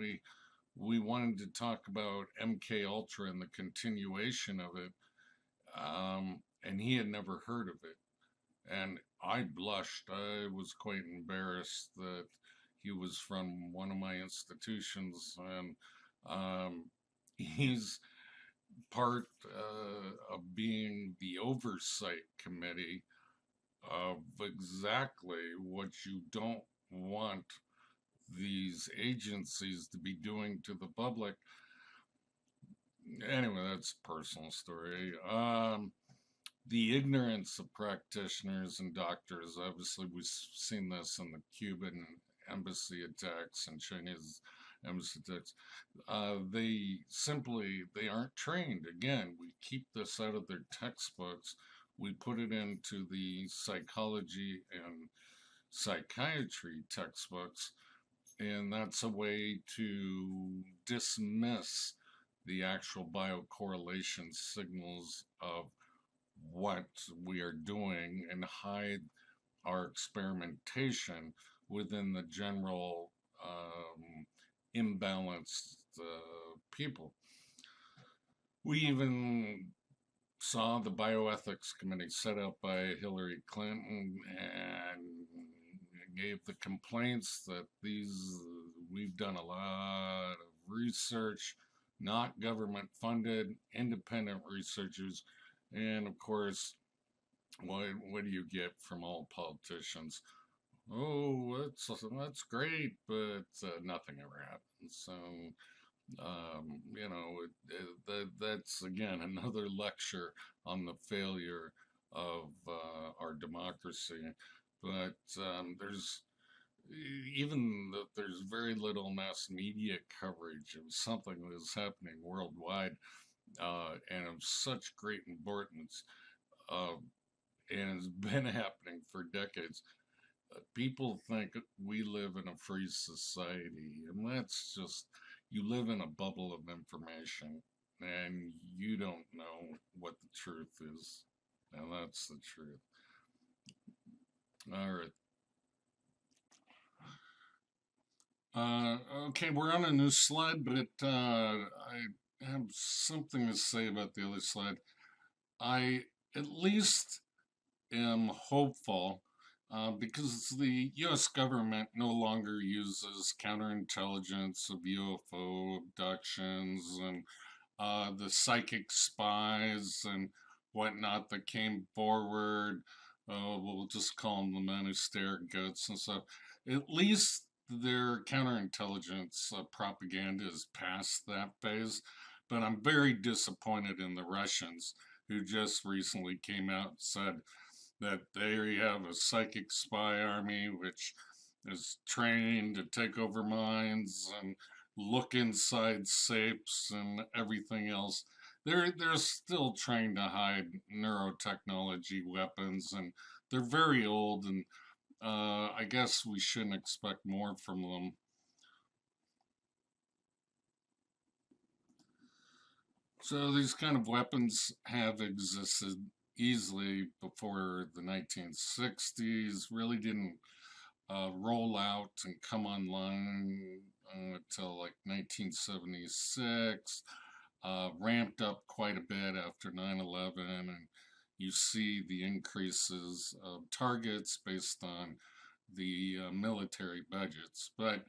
we wanted to talk about MK Ultra and the continuation of it, and he had never heard of it. And I blushed. I was quite embarrassed that he was from one of my institutions, and he's part of being the oversight committee of exactly what you don't want these agencies to be doing to the public. Anyway, that's a personal story. The ignorance of practitioners and doctors, obviously we've seen this in the Cuban embassy attacks and Chinese embassy attacks. They aren't trained. Again, we keep this out of their textbooks. We put it into the psychology and psychiatry textbooks, and that's a way to dismiss the actual biocorrelation signals of what we are doing and hide our experimentation within the general imbalanced people. We even saw the bioethics committee set up by Hillary Clinton and gave the complaints that we've done a lot of research, not government funded, independent researchers. And of course, what do you get from all politicians? Oh, that's great, but nothing ever happens. So, that's again another lecture on the failure of our democracy. But there's very little mass media coverage of something that is happening worldwide. And of such great importance, and has been happening for decades. People think we live in a free society, and that's just, you live in a bubble of information, and you don't know what the truth is, and that's the truth. All right. Okay, we're on a new slide, but I have something to say about the other slide. I at least am hopeful because the U.S. government no longer uses counterintelligence of UFO abductions and the psychic spies and whatnot that came forward. We'll just call them the men who stare at goats and stuff. At least their counterintelligence propaganda is past that phase. But I'm very disappointed in the Russians, who just recently came out and said that they have a psychic spy army which is trained to take over minds and look inside safes and everything else. They're still trying to hide neurotechnology weapons, and they're very old, and I guess we shouldn't expect more from them. So these kind of weapons have existed easily before the 1960s, really didn't roll out and come online until like 1976, ramped up quite a bit after 9/11, and you see the increases of targets based on the military budgets. But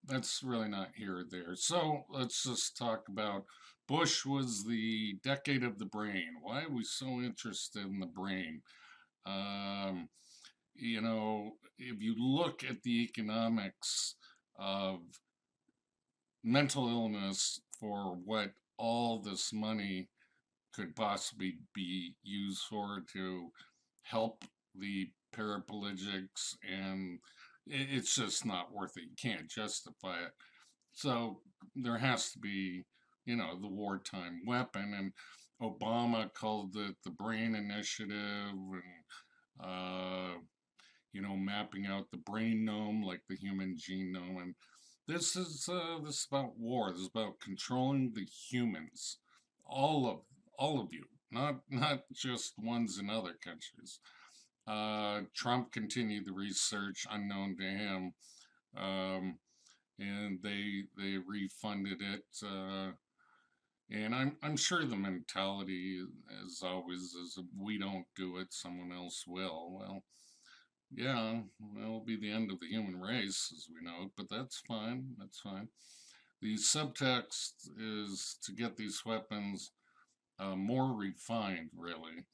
that's really not here or there. So let's just talk about Bush was the decade of the brain. Why are we so interested in the brain? You know, if you look at the economics of mental illness for what all this money could possibly be used for to help the paraplegics, and it's just not worth it. You can't justify it. So there has to be, you know, the wartime weapon, and Obama called it the Brain Initiative, and you know, mapping out the brain gnome like the human genome. And this is about war. This is about controlling the humans, all of you, not just ones in other countries. Trump continued the research unknown to him, and they refunded it. And I'm sure the mentality, as always, is if we don't do it, someone else will. Well, yeah, it'll be the end of the human race as we know it, but that's fine. That's fine. The subtext is to get these weapons more refined, really,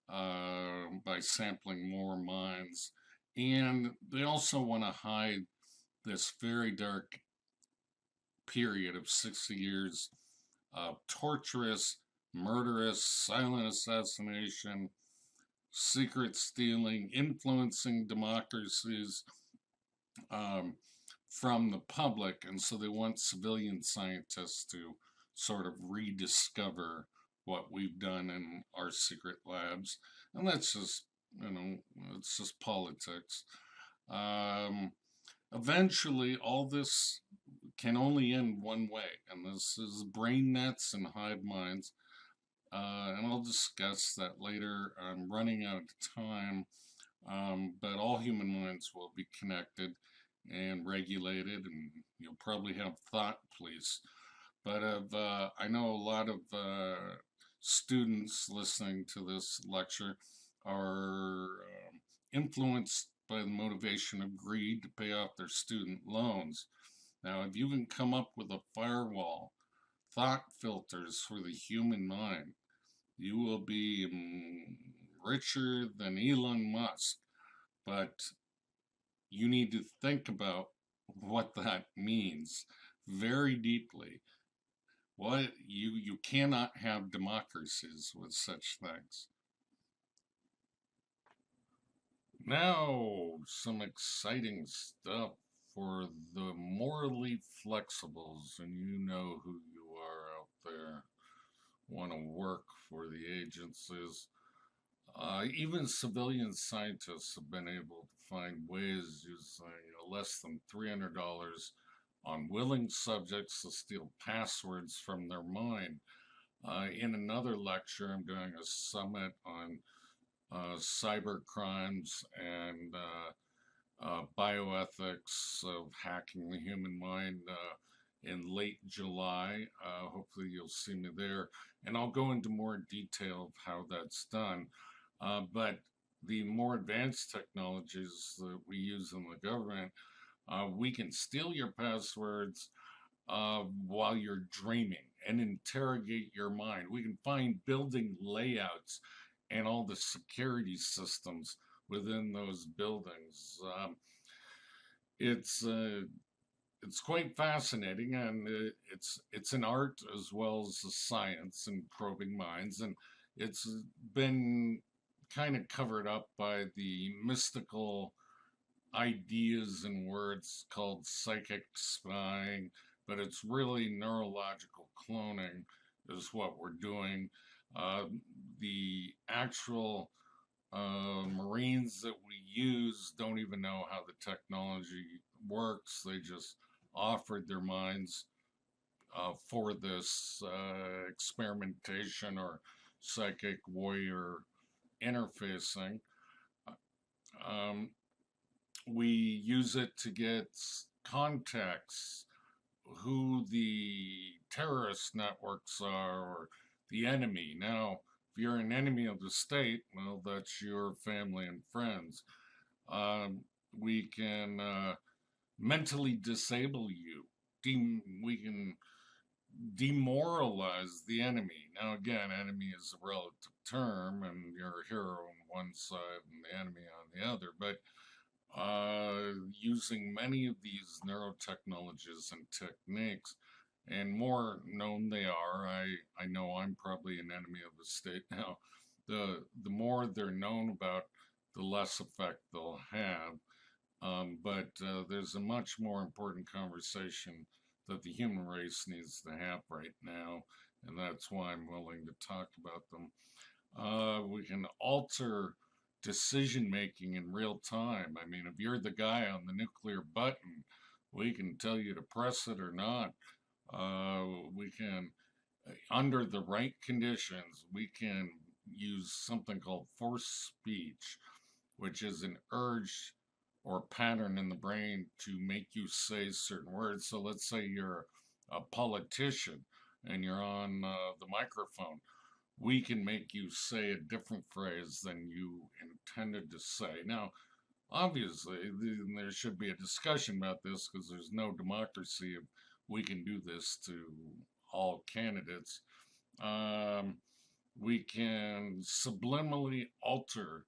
by sampling more minds. And they also want to hide this very dark period of 60 years of torturous, murderous, silent assassination, secret stealing, influencing democracies from the public. And so they want civilian scientists to sort of rediscover what we've done in our secret labs. And that's just, you know, it's just politics. Eventually, all this can only end one way, and this is brain nets and hive minds. And I'll discuss that later. I'm running out of time, but all human minds will be connected and regulated, and you'll probably have thought police. But I know a lot of students listening to this lecture are influenced by the motivation of greed to pay off their student loans. Now, if you can come up with a firewall, thought filters for the human mind, you will be richer than Elon Musk. But you need to think about what that means very deeply. What you cannot have democracies with such things. Now, some exciting stuff for the morally flexibles, and you know who you are out there, want to work for the agencies. Even civilian scientists have been able to find ways using less than $300 on willing subjects to steal passwords from their mind. In another lecture, I'm doing a summit on cyber crimes and bioethics of hacking the human mind in late July. Hopefully you'll see me there, and I'll go into more detail of how that's done. But the more advanced technologies that we use in the government, we can steal your passwords while you're dreaming, and interrogate your mind. We can find building layouts and all the security systems within those buildings. It's quite fascinating, and it's an art as well as a science in probing minds, and it's been kind of covered up by the mystical ideas and words called psychic spying, but it's really neurological cloning is what we're doing. The actual Marines that we use don't even know how the technology works. They just offered their minds for this experimentation or psychic warrior interfacing. We use it to get context, who the terrorist networks are, or the enemy. Now, if you're an enemy of the state, well, that's your family and friends. We can mentally disable you. We can demoralize the enemy. Now, again, enemy is a relative term, and you're a hero on one side and the enemy on the other, but using many of these neurotechnologies and techniques, and more known they are, I know I'm probably an enemy of the state now, the more they're known about, the less effect they'll have. But there's a much more important conversation that the human race needs to have right now, and that's why I'm willing to talk about them. We can alter decision making in real time. I mean, if you're the guy on the nuclear button, we can tell you to press it or not. We can, under the right conditions, we can use something called forced speech, which is an urge or pattern in the brain to make you say certain words. So let's say you're a politician and you're on the microphone. We can make you say a different phrase than you intended to say. Now, obviously, there should be a discussion about this because there's no democracy if we can do this to all candidates. We can subliminally alter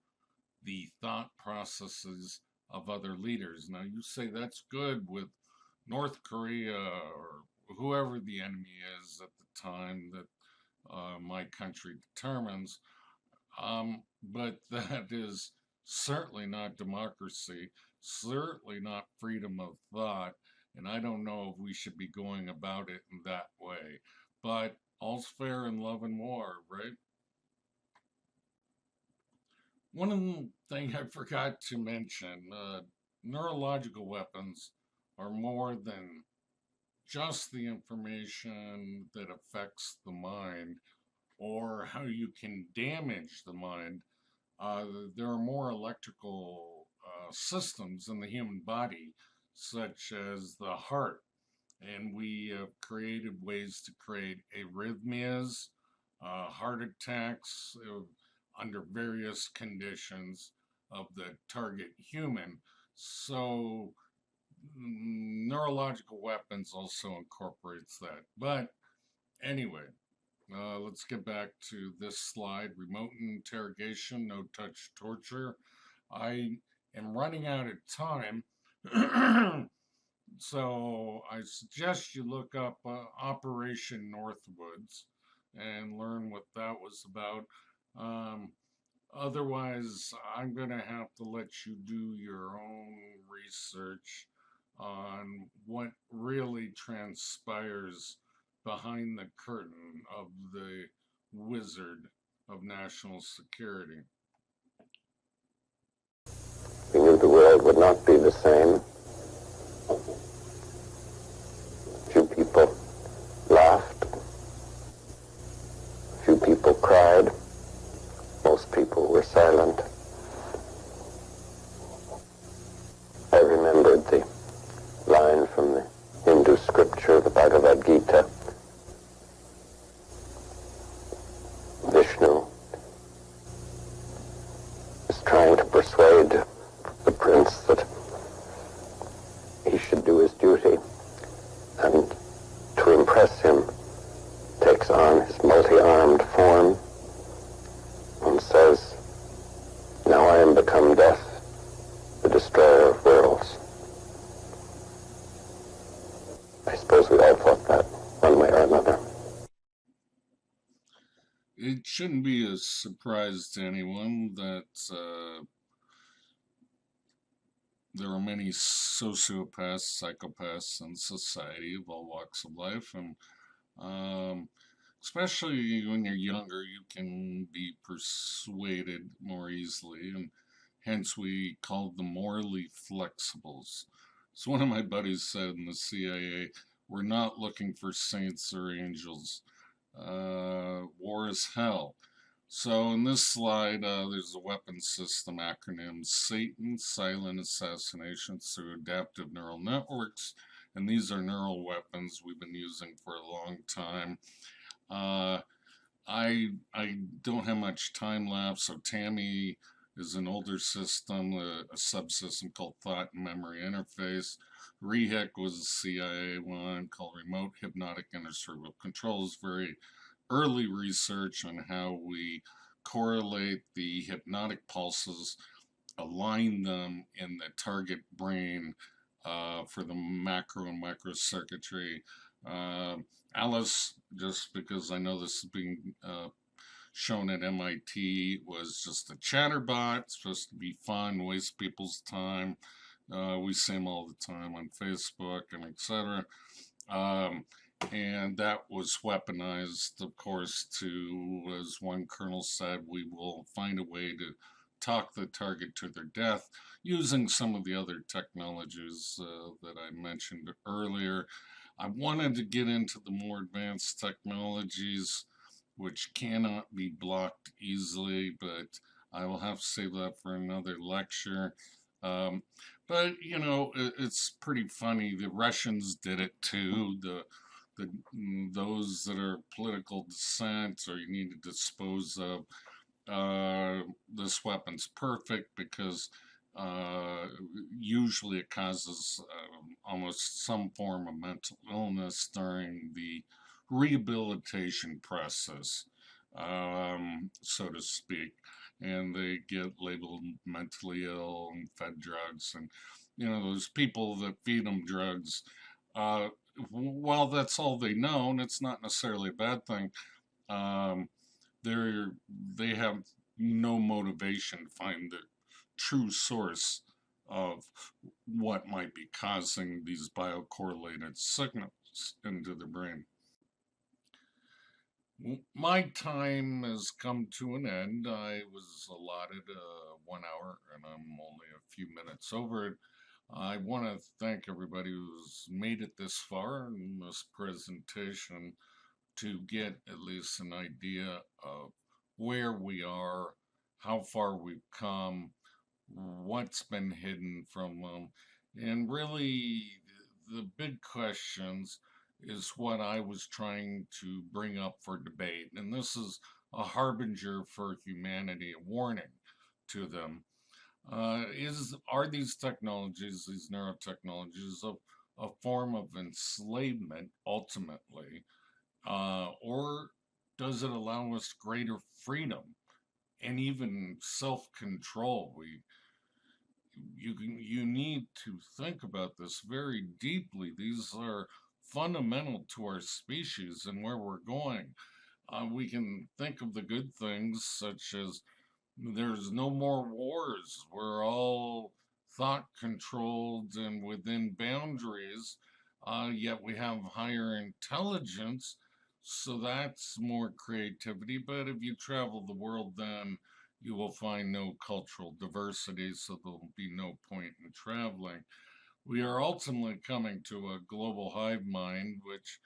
the thought processes of other leaders. Now, you say that's good with North Korea or whoever the enemy is at the time that my country determines, but that is certainly not democracy, certainly not freedom of thought, and I don't know if we should be going about it in that way. But all's fair in love and war, right? One thing I forgot to mention, neurological weapons are more than just the information that affects the mind or how you can damage the mind. There are more electrical systems in the human body, such as the heart, and we have created ways to create arrhythmias, heart attacks under various conditions of the target human. So neurological weapons also incorporates that. But anyway, let's get back to this slide. Remote interrogation, no touch torture. I am running out of time, so I suggest you look up Operation Northwoods and learn what that was about. Otherwise, I'm going to have to let you do your own research on what really transpires behind the curtain of the wizard of national security. We knew the world would not be the same. Few people laughed. Few people cried. Most people were silent. I remembered the line from the Hindu scripture, the Bhagavad Gita. Vishnu is trying to persuade the prince that he should do his duty, and to impress him, takes on his multi-armed form and says, "Now I am become death, the destroyer of worlds." I suppose we all thought that, one way or another. It shouldn't be a surprise to anyone that there are many sociopaths, psychopaths in society of all walks of life, and especially when you're younger, you can be persuaded more easily, and hence we call them morally flexibles. So one of my buddies said in the CIA, "We're not looking for saints or angels. War is hell." So in this slide, there's a weapons system acronym: Satan, silent assassinations through adaptive neural networks. And these are neural weapons we've been using for a long time. I don't have much time left, so Tammy is an older system, a subsystem called Thought and Memory Interface. REHIC was a CIA one called Remote Hypnotic Intracerebral Control. It's very early research on how we correlate the hypnotic pulses, align them in the target brain for the macro and micro circuitry. Alice, just because I know this is being shown at MIT, was just a chatterbot, supposed to be fun, waste people's time. We see them all the time on Facebook and etc. And that was weaponized, of course, to, as one colonel said, we will find a way to talk the target to their death using some of the other technologies that I mentioned earlier. I wanted to get into the more advanced technologies which cannot be blocked easily, but I will have to save that for another lecture. But, you know, it's pretty funny. The Russians did it too. Those that are political dissent or you need to dispose of, this weapon's perfect because usually it causes almost some form of mental illness during the rehabilitation process, so to speak, and they get labeled mentally ill and fed drugs, and you know, those people that feed them drugs, well, that's all they know, and it's not necessarily a bad thing. They have no motivation to find the true source of what might be causing these biocorrelated signals into the brain. My time has come to an end. I was allotted 1 hour and I'm only a few minutes over it. I want to thank everybody who's made it this far in this presentation to get at least an idea of where we are, how far we've come, what's been hidden from them, and really the big questions is what I was trying to bring up for debate. And this is a harbinger for humanity, a warning to them. Are these technologies, these neurotechnologies, a form of enslavement ultimately, or does it allow us greater freedom and even self-control? You need to think about this very deeply. These are fundamental to our species and where we're going. We can think of the good things, such as there's no more wars. We're all thought controlled and within boundaries, yet we have higher intelligence, so that's more creativity. But if you travel the world, then you will find no cultural diversity, so there'll be no point in traveling. We are ultimately coming to a global hive mind, which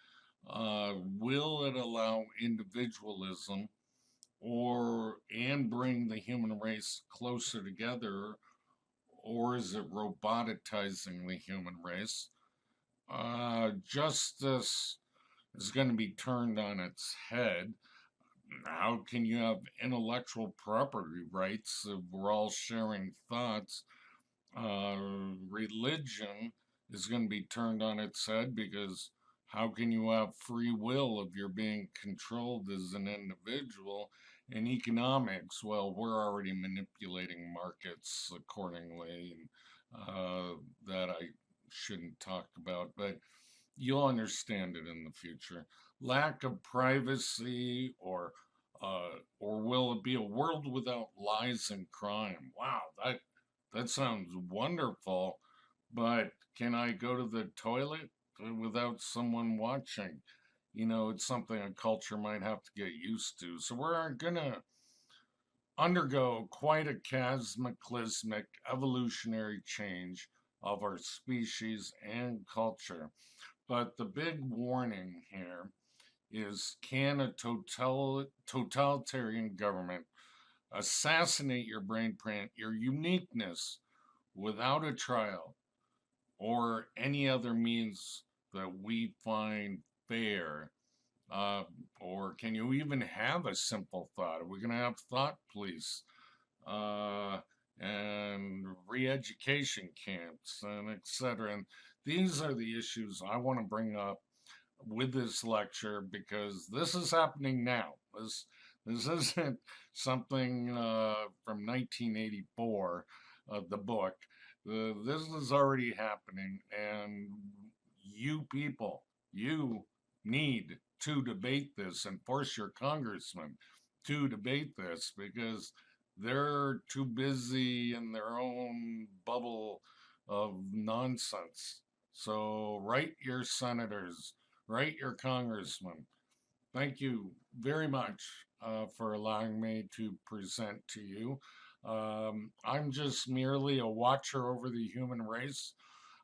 will it allow individualism and bring the human race closer together, or is it roboticizing the human race? Justice is going to be turned on its head. How can you have intellectual property rights if we're all sharing thoughts? Religion is going to be turned on its head because How can you have free will if you're being controlled as an individual? In economics, well, we're already manipulating markets accordingly, that I shouldn't talk about, but you'll understand it in the future. Lack of privacy, or will it be a world without lies and crime? Wow, that sounds wonderful, but can I go to the toilet without someone watching? You know, it's something a culture might have to get used to. So we're gonna undergo quite a cataclysmic evolutionary change of our species and culture. But the big warning here is, can a totalitarian government assassinate your brain print, your uniqueness, without a trial or any other means that we find fair? Or can you even have a simple thought? Are we going to have thought police and re-education camps and etc.? And these are the issues I want to bring up with this lecture, because this is happening now. This isn't something from 1984, the book. This is already happening, and you people, you need to debate this and force your congressman to debate this, because they're too busy in their own bubble of nonsense. So write your senators, write your congressman. Thank you very much for allowing me to present to you. I'm just merely a watcher over the human race,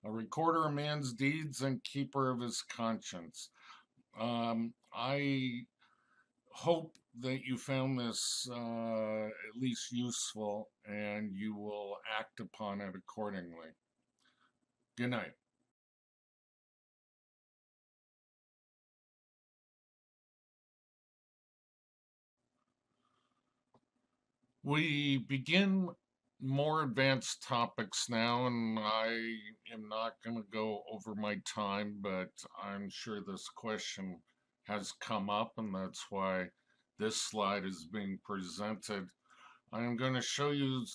a recorder of man's deeds and keeper of his conscience. I hope that you found this at least useful, and you will act upon it accordingly. Good night. We begin more advanced topics now, and I am not going to go over my time, but I'm sure this question has come up, and that's why this slide is being presented. I'm going to show you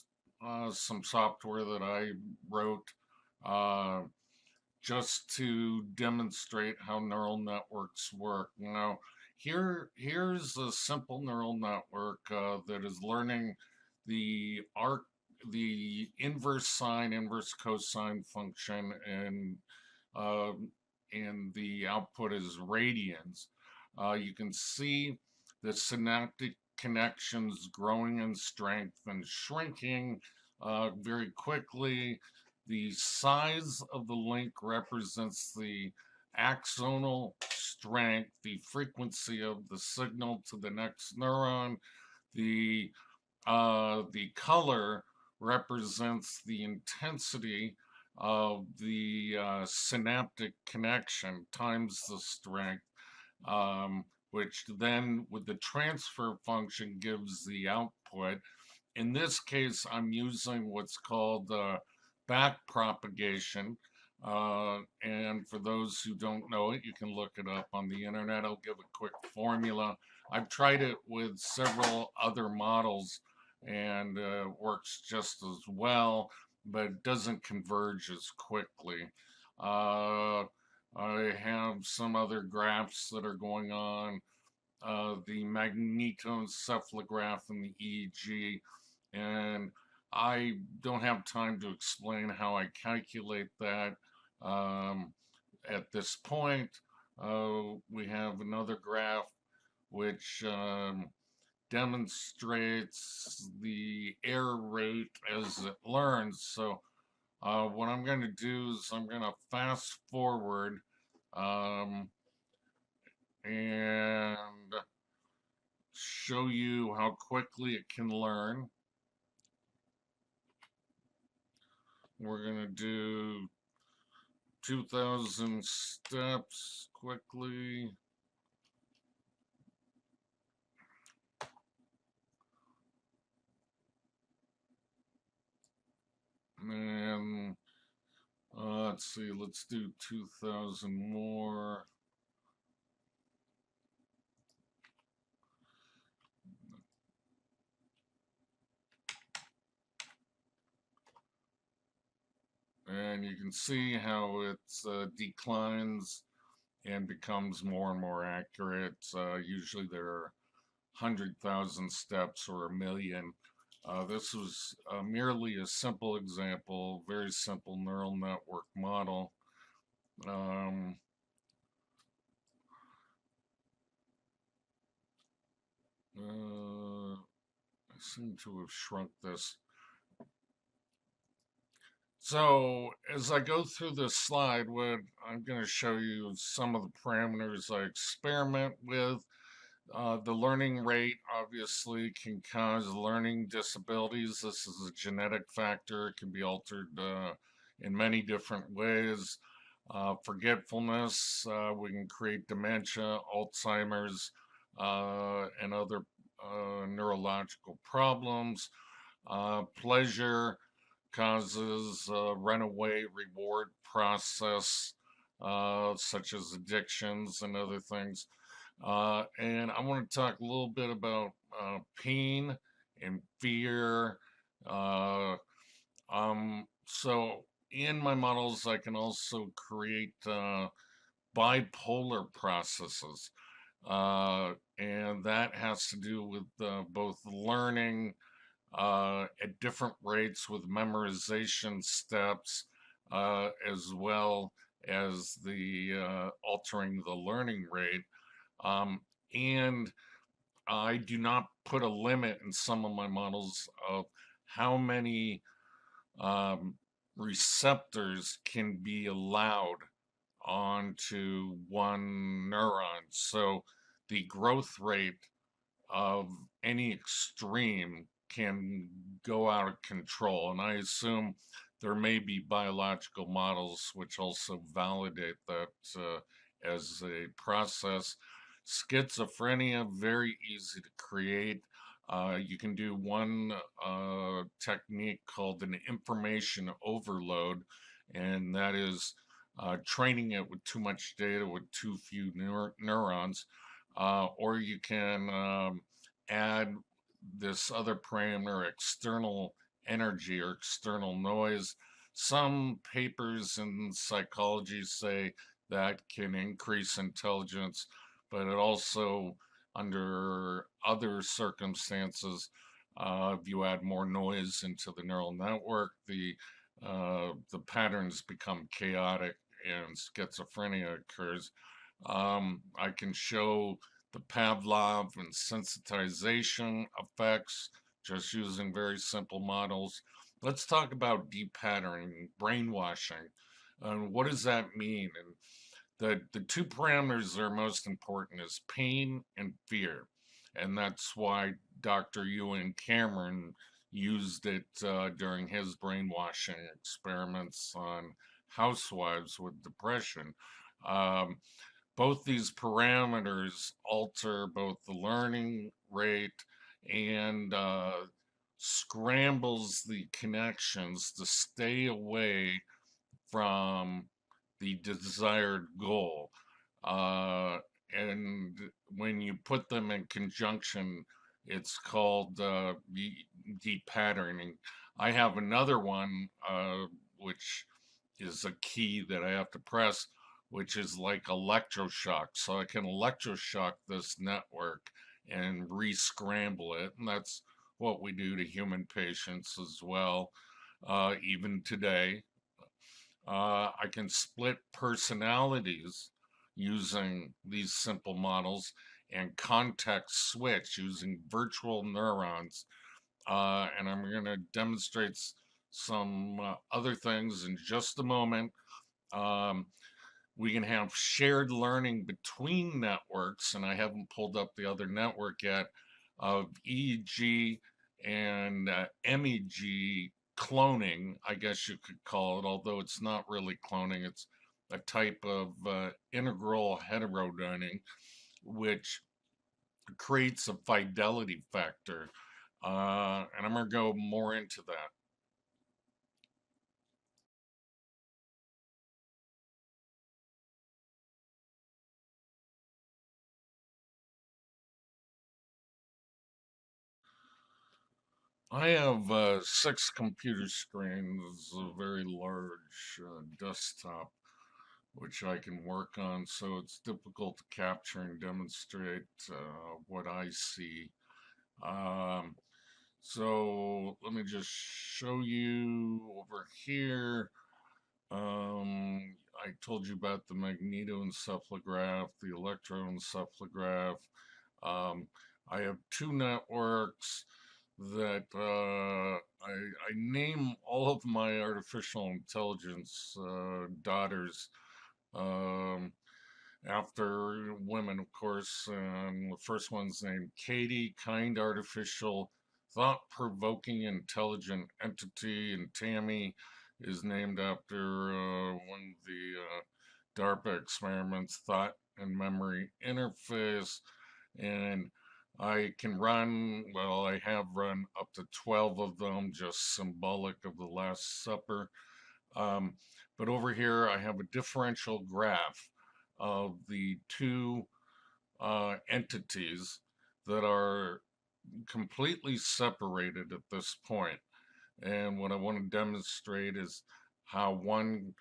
some software that I wrote just to demonstrate how neural networks work. Now, here's a simple neural network that is learning the inverse sine, inverse cosine function, and the output is radians. You can see the synaptic connections growing in strength and shrinking very quickly. The size of the link represents the axonal strength, the frequency of the signal to the next neuron. The color represents the intensity of the synaptic connection times the strength, which then with the transfer function gives the output. In this case, I'm using what's called back propagation. And for those who don't know it, you can look it up on the internet. I'll give a quick formula. I've tried it with several other models, and works just as well, but it doesn't converge as quickly. I have some other graphs that are going on, the magnetoencephalograph and the EEG, and I don't have time to explain how I calculate that at this point. We have another graph which demonstrates the error rate as it learns. So what I'm going to do is I'm going to fast forward and show you how quickly it can learn. We're going to do 2,000 steps quickly. And let's see, let's do 2,000 more. and you can see how it declines and becomes more and more accurate. Usually there are 100,000 steps or a million. This was merely a simple example, very simple neural network model. I seem to have shrunk this. So as I go through this slide, what I'm going to show you some of the parameters I experiment with. The learning rate obviously can cause learning disabilities. This is a genetic factor. It can be altered in many different ways. Forgetfulness, we can create dementia, Alzheimer's, and other neurological problems. Pleasure causes runaway reward process, such as addictions and other things. And I want to talk a little bit about pain and fear. So in my models, I can also create bipolar processes. And that has to do with both learning at different rates with memorization steps, as well as the altering the learning rate. And I do not put a limit in some of my models of how many receptors can be allowed onto one neuron. So the growth rate of any extreme can go out of control. And I assume there may be biological models which also validate that as a process. Schizophrenia, very easy to create. You can do one technique called an information overload, and that is training it with too much data with too few neurons. Or you can add this other parameter, external energy or external noise. Some papers in psychology say that can increase intelligence, but it also, under other circumstances, if you add more noise into the neural network, the patterns become chaotic and schizophrenia occurs. I can show the Pavlov and sensitization effects just using very simple models. Let's talk about depatterning, brainwashing, and what does that mean? And the two parameters that are most important is pain and fear, and that's why Dr. Ewan Cameron used it during his brainwashing experiments on housewives with depression. Both these parameters alter both the learning rate and scrambles the connections to stay away from the desired goal. And when you put them in conjunction, it's called depatterning. I have another one, which is a key that I have to press, which is like electroshock. So I can electroshock this network and re-scramble it. And that's what we do to human patients as well, even today. I can split personalities using these simple models and context switch using virtual neurons. And I'm going to demonstrate some other things in just a moment. We can have shared learning between networks, and I haven't pulled up the other network yet, of EEG and MEG cloning, I guess you could call it, although it's not really cloning. It's a type of integral heterodyning, which creates a fidelity factor. And I'm going to go more into that. I have 6 computer screens, a very large desktop, which I can work on, so it's difficult to capture and demonstrate what I see. Um, so let me just show you over here. I told you about the magnetoencephalograph, the electroencephalograph. I have 2 networks that I name all of my artificial intelligence daughters after women, of course. The first one's named Katie, kind, artificial, thought-provoking, intelligent entity, and Tammy is named after one of the DARPA experiments, thought and memory interface. And I can run, well, I have run up to 12 of them, just symbolic of the Last Supper. But over here, I have a differential graph of the 2 entities that are completely separated at this point. And what I want to demonstrate is how one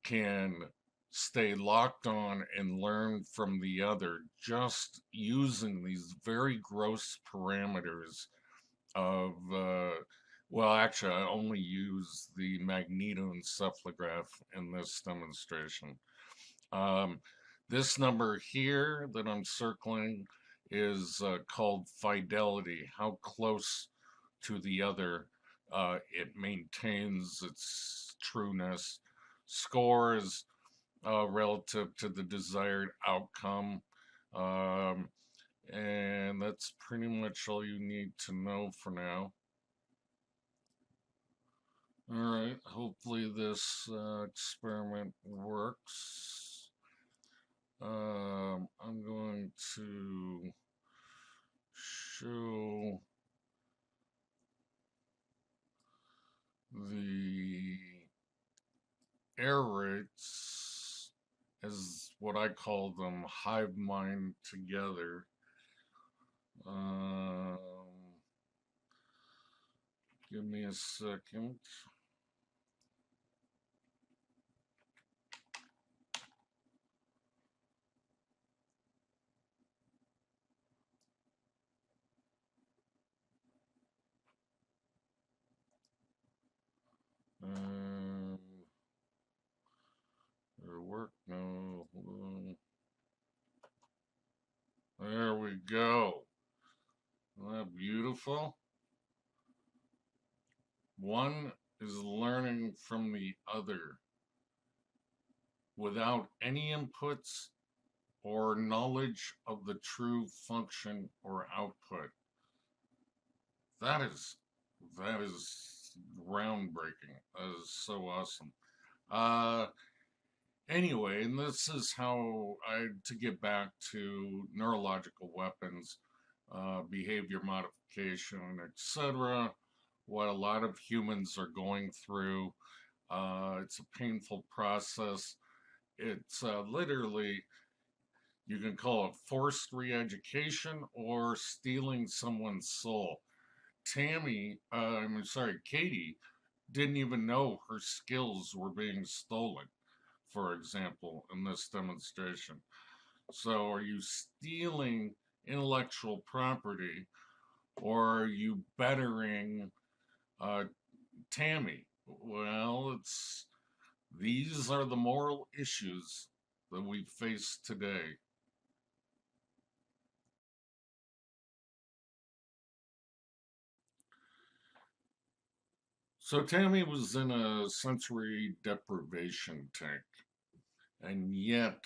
can stay locked on and learn from the other just using these very gross parameters of, well, actually, I only use the magnetoencephalograph in this demonstration. This number here that I'm circling is called fidelity, how close to the other it maintains its trueness. Score is relative to the desired outcome. And that's pretty much all you need to know for now. Alright, hopefully this experiment works. I'm going to show the error rates as what I call them hive mind together. Give me a second. It'll work? No. There we go. Isn't that beautiful? One is learning from the other without any inputs or knowledge of the true function or output. That is groundbreaking. That is so awesome. Anyway, and this is how to get back to neurological weapons, behavior modification, etc. What a lot of humans are going through. It's a painful process. It's literally, you can call it forced re-education or stealing someone's soul. Katie didn't even know her skills were being stolen, for example, in this demonstration. So are you stealing intellectual property, or are you bettering Tammy? Well, these are the moral issues that we face today. So Tammy was in a sensory deprivation tank, and yet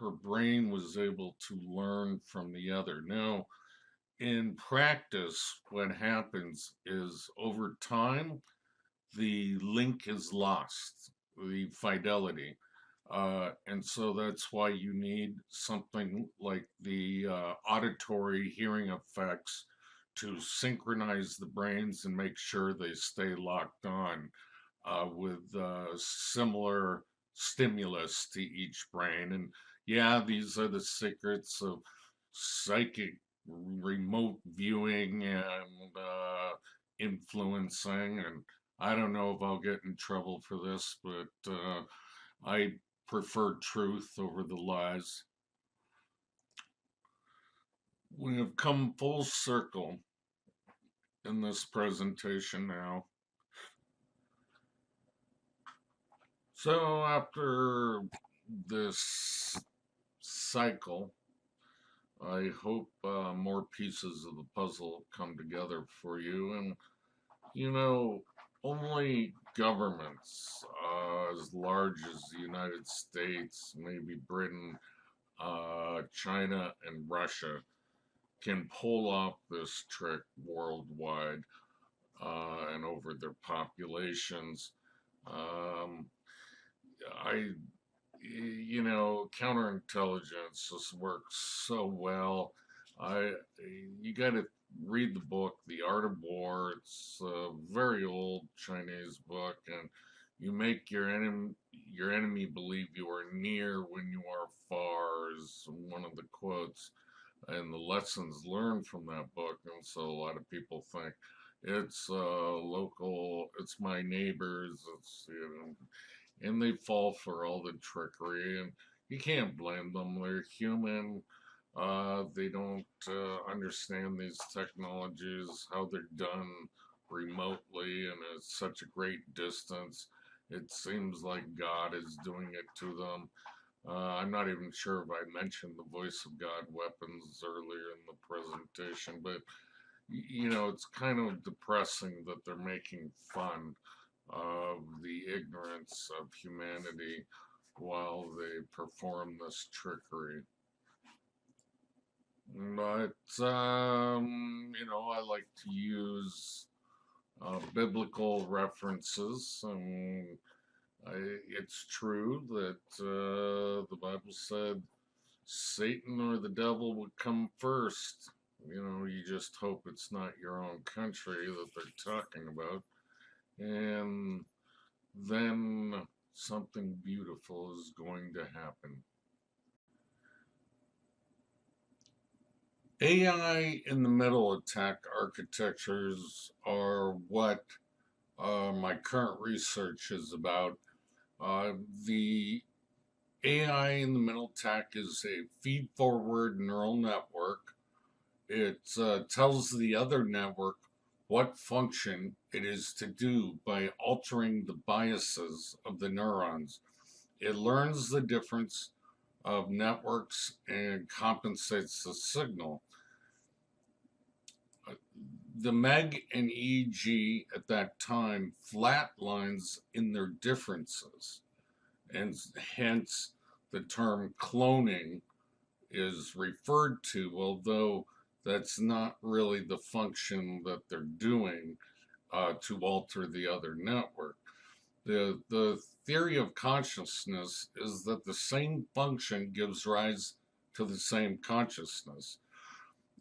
her brain was able to learn from the other. Now, in practice, what happens is over time, the link is lost, the fidelity. And so that's why you need something like the auditory hearing effects to synchronize the brains and make sure they stay locked on with similar stimulus to each brain. And yeah, these are the secrets of psychic remote viewing and influencing, and I don't know if I'll get in trouble for this, but I prefer truth over the lies. We have come full circle in this presentation now. So after this cycle, I hope more pieces of the puzzle come together for you. And, you know, only governments as large as the United States, maybe Britain, China, and Russia can pull off this trick worldwide and over their populations. You know, counterintelligence just works so well. You got to read the book, The Art of War. It's a very old Chinese book, and you make your enemy believe you are near when you are far is one of the quotes and the lessons learned from that book. And so a lot of people think it's local, it's my neighbors, it's, you know, and they fall for all the trickery, and you can't blame them. They're human. They don't understand these technologies, how they're done remotely and at such a great distance. It seems like God is doing it to them. I'm not even sure if I mentioned the voice of God weapons earlier in the presentation, but you know, it's kind of depressing that they're making fun of the ignorance of humanity while they perform this trickery. But, you know, I like to use biblical references. It's true that the Bible said Satan or the devil would come first. You know, you just hope it's not your own country that they're talking about. And then something beautiful is going to happen. AI in the metal attack architectures are what my current research is about. The AI in the metal attack is a feed-forward neural network. It tells the other network what function it is to do by altering the biases of the neurons. It learns the difference of networks and compensates the signal. The MEG and EG at that time flatlines in their differences, and hence the term cloning is referred to, although that's not really the function that they're doing to alter the other network. The theory of consciousness is that the same function gives rise to the same consciousness.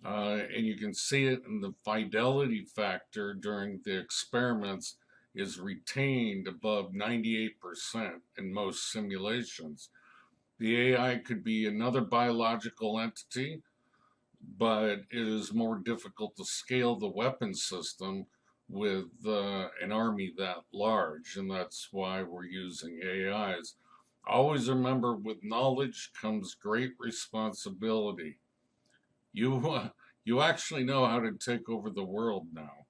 And you can see it in the fidelity factor during the experiments is retained above 98% in most simulations. The AI could be another biological entity, but it is more difficult to scale the weapon system with an army that large, and that's why we're using AIs. Always remember, with knowledge comes great responsibility. You actually know how to take over the world now.